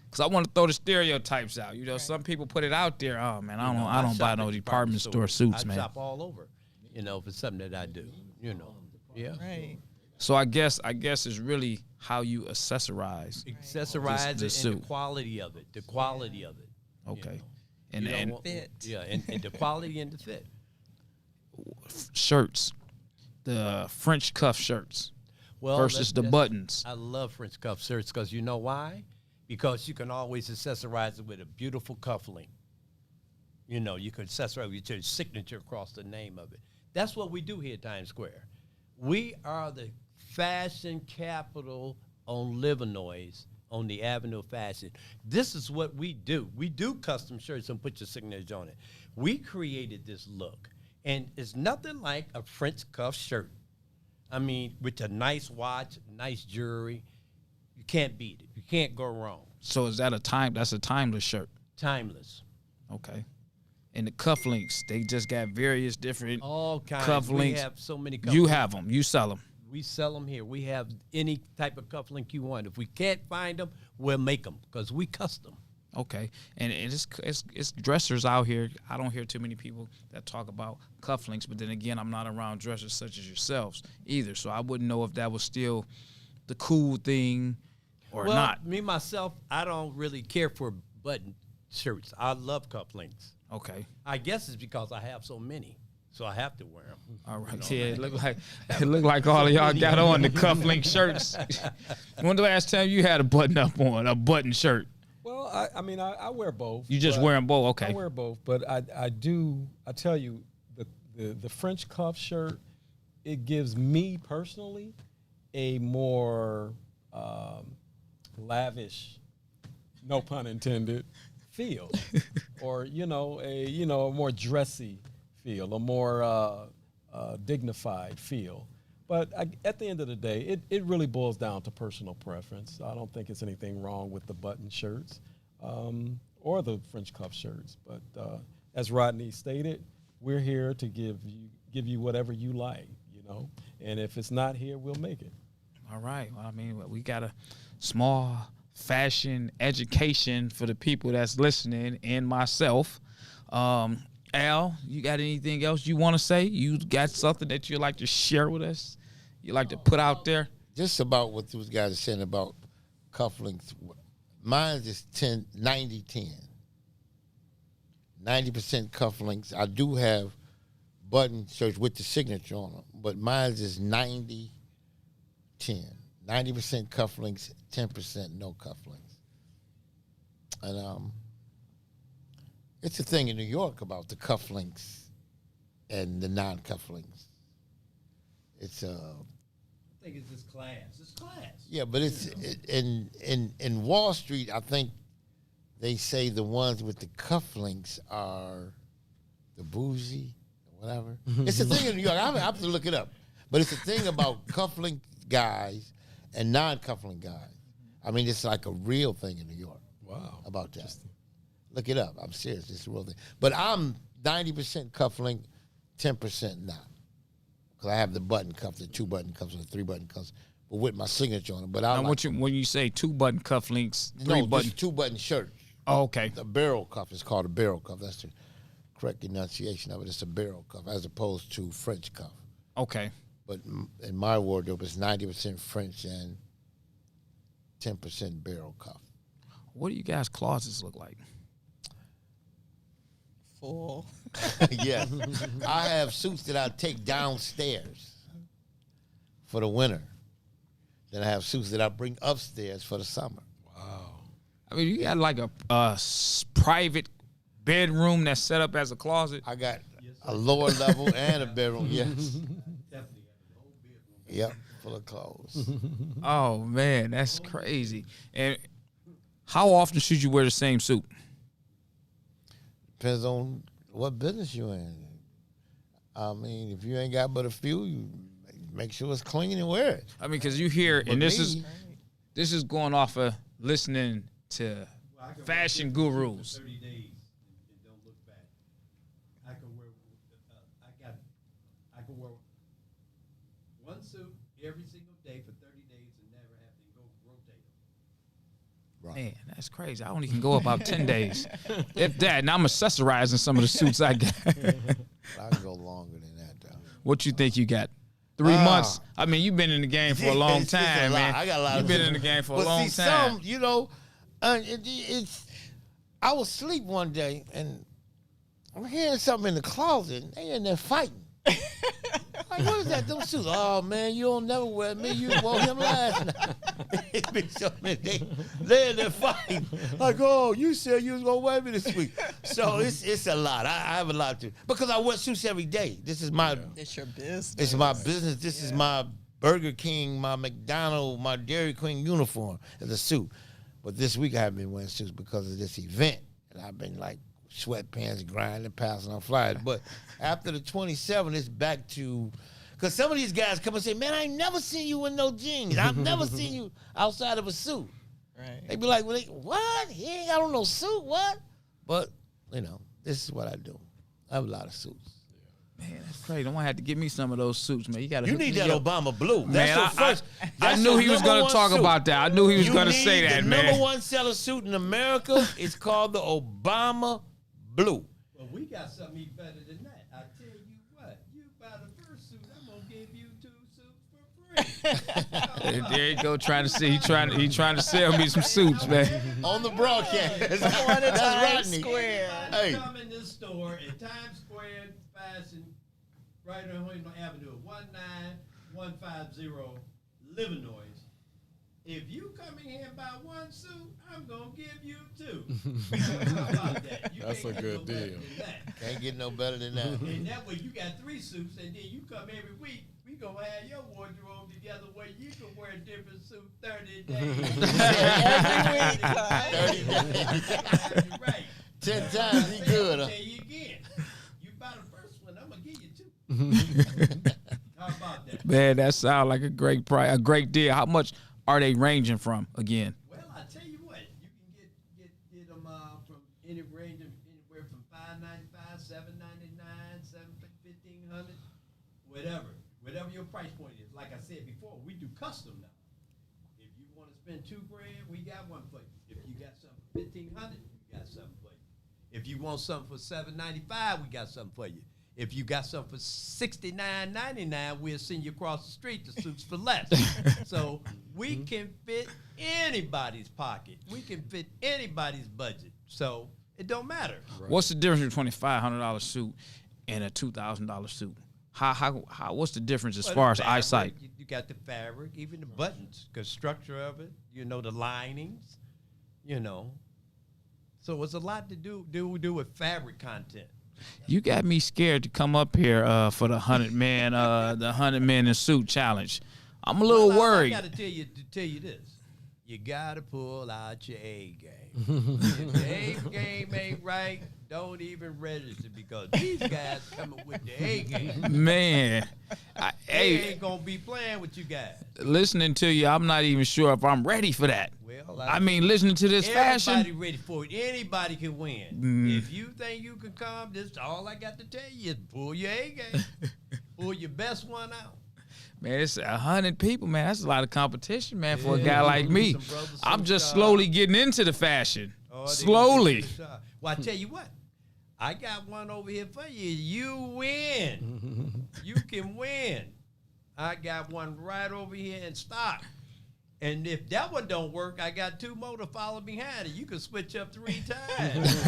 Because I want to throw the stereotypes out. Some people put it out there. Oh man, I don't buy no department store suits, man. I shop all over. If it's something that I do. Yeah. Right. So I guess it's really how you accessorize. Accessorize the it suit. and the quality of it. The quality of it. Okay. You And don't want- fit. Yeah, and the quality and the fit. shirts, the French cuff shirts versus the buttons. I love French cuff shirts because you know why? Because you can always accessorize it with a beautiful cufflink. You can accessorize with your signature across the name of it. That's what we do here at Times Square. We are the fashion capital on Livernois, on the Avenue of Fashion. This is what we do. We do custom shirts and put your signature on it. We created this look, and it's nothing like a French cuff shirt. I mean, with a nice watch, nice jewelry, you can't beat it. You can't go wrong. So is that that's a timeless shirt? Timeless. Okay. And the cufflinks, they just got various different All kinds. cufflinks. We have so many cufflinks. You have them. You sell them. We sell them here. We have any type of cufflink you want. If we can't find them, we'll make them because we custom. Okay. And it's dressers out here. I don't hear too many people that talk about cufflinks, but then again, I'm not around dressers such as yourselves either. So I wouldn't know if that was still the cool thing or not. Me, myself, I don't really care for button shirts. I love cufflinks. Okay. I guess it's because I have so many, so I have to wear them. All right. Yeah, it looked like all of y'all got on the cufflink shirts. When the last time you had a button up on, a button shirt? Well, I wear both. You just but- wear them both? Okay. I wear both, but I tell you, the French cuff shirt, it gives me personally a more lavish, no pun intended, feel, or a more dressy feel, a more dignified feel. But at the end of the day, it really boils down to personal preference. I don't think it's anything wrong with the button shirts or the French cuff shirts. But as Rodney stated, we're here to give you whatever you like, you know. And if it's not here, we'll make it. All right. Well, I mean, we got a small fashion education for the people that's listening and myself. Al, you got anything else you want to say? You got something that you'd like to share with us? You like to put out there? Just about what those guys are saying about cufflinks. Mine is 90-10. 90% cufflinks. I do have button shirts with the signature on them, but mine is 90-10. 90% cufflinks, 10% no cufflinks. And it's a thing in New York about the cufflinks and the non-cufflinks. It's I think it's just class. It's class. yeah, but it's in Wall Street. I think they say the ones with the cufflinks are the bougie, or whatever. It's a thing in New York. I have to look it up, but it's a thing about cufflink guys and non-cufflink guys. I mean, it's like a real thing in New York. Wow. About that. Look it up. I'm serious. It's a real thing. But I'm 90% cufflink, 10% not. Because I have the button cuff, the 2-button cuffs, or the 3-button cuffs, but with my signature on it. But I Now, like, when you say 2-button cufflinks, no, 3-button. just 2-button shirt. Oh, okay. The barrel cuff is called a barrel cuff. That's the correct enunciation of it. It's a barrel cuff as opposed to French cuff. Okay. But in my wardrobe, it's 90% French and 10% barrel cuff. What do you guys' closets look like? Full. Yes. I have suits that I take downstairs for the winter. Then I have suits that I bring upstairs for the summer. I mean, you got like a private bedroom that's set up as a closet. I got a lower level and a bedroom, yes. Yep, full of clothes. Oh man, that's crazy. And how often should you wear the same suit? Depends on what business you're in. I mean, if you ain't got but a few, you make sure it's clean and wear it. I mean, because you hear, and But me- this is going off of listening to fashion gurus. 30 days and don't look back. I can wear one suit every single day for 30 days and never have to go rotate them. Man, that's crazy. I only can go about 10 days. If that, and I'm accessorizing some of the suits I got. I can go longer than that, though. What you think you got? 3 months? I mean, you've been in the game for a long It's a time, lot. man. I got a lot You've of been suits. in the game for a But long see, time. some, you know, it's. I was asleep one day and I'm hearing something in the closet. And they in there fighting. Like, what is that? Those suits? Oh man, you don't never wear me. You wore him last night. It's been so many days. They in there fighting. Like, oh, you said you was gonna wear me this week. So it's a lot. I have a lot to because I wear suits every day. This is my. It's your business. It's my business. This is my Burger King, my McDonald's, my Dairy Queen uniform as a suit. But this week I haven't been wearing suits because of this event. And I've been like sweatpants, grinding, passing on flyers. But after the 27th, it's back to, because some of these guys come and say, man, I ain't never seen you in no jeans. I've never seen you outside of a suit. Right. They be like, well, what? He ain't got on no suit, what? But, you know, this is what I do. I have a lot of suits. Man, that's crazy. Don't want to have to give me some of those suits, man. You got to. You need that Obama blue. Man, That's your I first. I that's knew your he was number going one to talk suit. about that. I knew he was You going to say need that, the man. number one seller suit in America is called the Obama blue. Well, we got something even better than that. I tell you what, you buy the first suit, I'm gonna give you 2 suits for free. There you go, trying to see. He trying to sell me some suits, man. On the broadcast. Going to That's Times Rodney. Square. Hey. Come in this store in Times Square Fashion, right on William Avenue, 19150 Livernois. If you come in here and buy 1 suit, I'm gonna give you 2. How about that? You That's can't a get good no better deal. than that. Can't get no better than that. And that way you got 3 suits, and then you come every week. We gonna have your wardrobe together where you can wear a different suit 30 days. Every week. 30 days. Right. 10 times, he good, huh? Tell you again. You buy the first one, I'm gonna give you 2. How about that? Man, that sounds like a great price, a great deal. How much are they ranging from again? Well, I tell you what, you can get them from any range of anywhere from $5.95, $7.99, $1,500, whatever your price point is. Like I said before, we do custom now. If you want to spend $2,000, we got one for you. If you got something for $1,500, we got something for you. If you want something for $7.95, we got something for you. If you got something for $69.99, we'll send you across the street to suits for less. So we can fit anybody's pocket. We can fit anybody's budget. So it don't matter. What's the difference between a $500 suit and a $2,000 suit? How what's the difference as far as fabric, eyesight? You got the fabric, even the buttons, the structure of it, the linings, So it's a lot to do with fabric content. You got me scared to come up here for the 100 man in suit challenge. I'm a little worried. I got to tell you this. You got to pull out your A game. If your A game ain't right, don't even register because these guys coming with the A game. Man, They ain't going to be playing with you guys. Listening to you, I'm not even sure if I'm ready for that. Well, I mean, listening to this fashion. Everybody ready for it. Anybody can win. If you think you can come, this all I got to tell you is pull your A game. Pull your best one out. Man, it's 100 people, man. That's a lot of competition, man, for a guy like me. Some brothers, I'm some just stars. slowly getting into the fashion. Oh, they Slowly. gonna give it a shot. Well, I tell you what. I got one over here for you. You win. You can win. I got one right over here in stock. And if that one don't work, I got two more to follow behind it. You can switch up 3 times.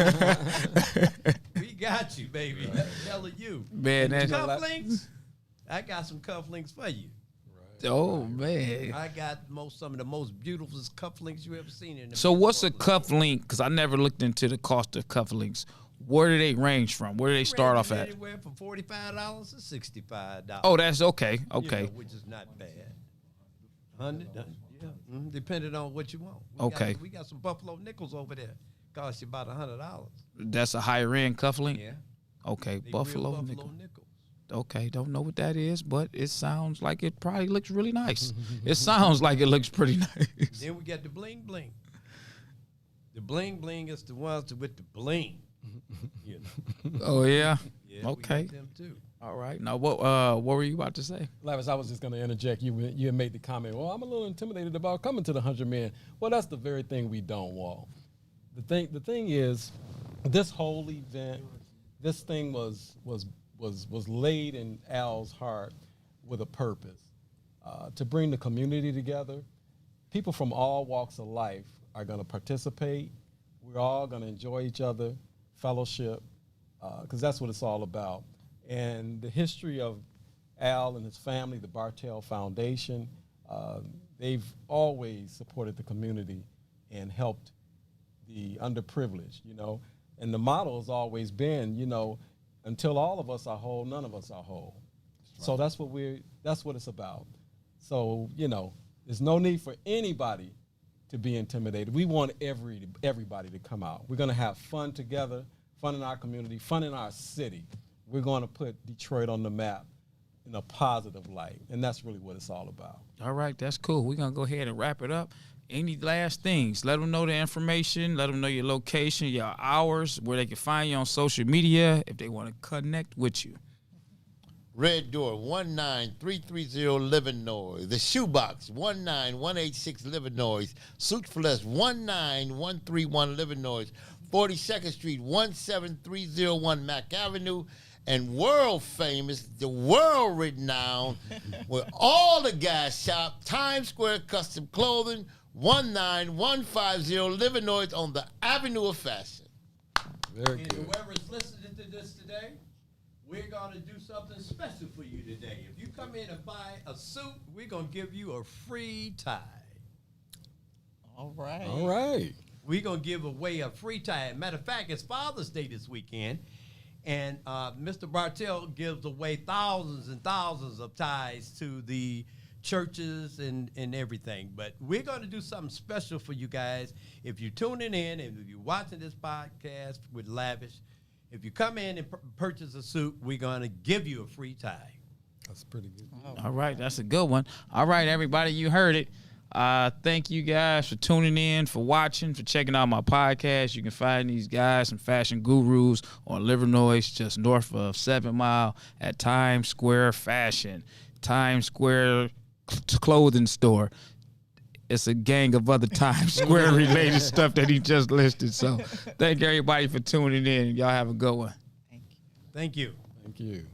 We got you, baby. Right. Telling you. Man, that's cufflinks. I got some cufflinks for you. Oh man! I got some of the most beautiful cufflinks you ever seen in. So what's a cufflink? Because I never looked into the cost of cufflinks. Where do they range from? Where do they start off at? Anywhere from $45 to $65. Oh, that's okay. Okay. Which is not bad. 100, yeah. Depending on what you want. We got some Buffalo nickels over there. Cost you about $100. That's a higher end cufflink. Yeah. Okay, They Buffalo real nickel. nickels. Okay, don't know what that is, but it sounds like it probably looks really nice. It sounds like it looks pretty nice. Then we got the bling bling. The bling bling is the ones with the bling. Oh yeah. Yeah, okay. We got them too. All right. Now what were you about to say? Lavis, I was just going to interject. You had made the comment, well, I'm a little intimidated about coming to the 100 men. Well, that's the very thing we don't want. The thing is, this whole event, this thing was laid in Al's heart with a purpose, to bring the community together. People from all walks of life are going to participate. We're all going to enjoy each other, fellowship, because that's what it's all about. And the history of Al and his family, the Bartell Foundation, they've always supported the community and helped the underprivileged, And the motto has always been, until all of us are whole, none of us are whole. Right. So that's what it's about. So, there's no need for anybody to be intimidated. We want everybody to come out. We're going to have fun together, fun in our community, fun in our city. We're going to put Detroit on the map in a positive light, and that's really what it's all about. All right, that's cool. We're going to go ahead and wrap it up. Any last things? Let them know the information. Let them know your location, your hours, where they can find you on social media if they want to connect with you. Red Door 19330 Livernois. The Shoebox 19186 Livernois. Suit for Less 19131 Livernois. 42nd Street 17301 Mack Avenue. And world famous, the world renowned, where all the guys shop, Times Square Custom Clothing 19150 Livernois on the Avenue of Fashion. Very and good. whoever's listening to this today, we're going to do something special for you today. If you come in and buy a suit, we're going to give you a free tie. All right. All right. We're going to give away a free tie. Matter of fact, it's Father's Day this weekend, and Mr. Bartell gives away thousands and thousands of ties to the churches and everything. But we're going to do something special for you guys. If you're tuning in and if you're watching this podcast with Lavish, if you come in and purchase a suit, we're going to give you a free tie. That's pretty good. All right, that's a good one. All right, everybody, you heard it. Thank you guys for tuning in, for watching, for checking out my podcast. You can find these guys, some fashion gurus, on Livernois, just north of 7 Mile at Times Square Fashion, Times Square Clothing Store. It's a gang of other Times Square related stuff that he just listed. So thank everybody for tuning in. Y'all have a good one. Thank you. Thank you.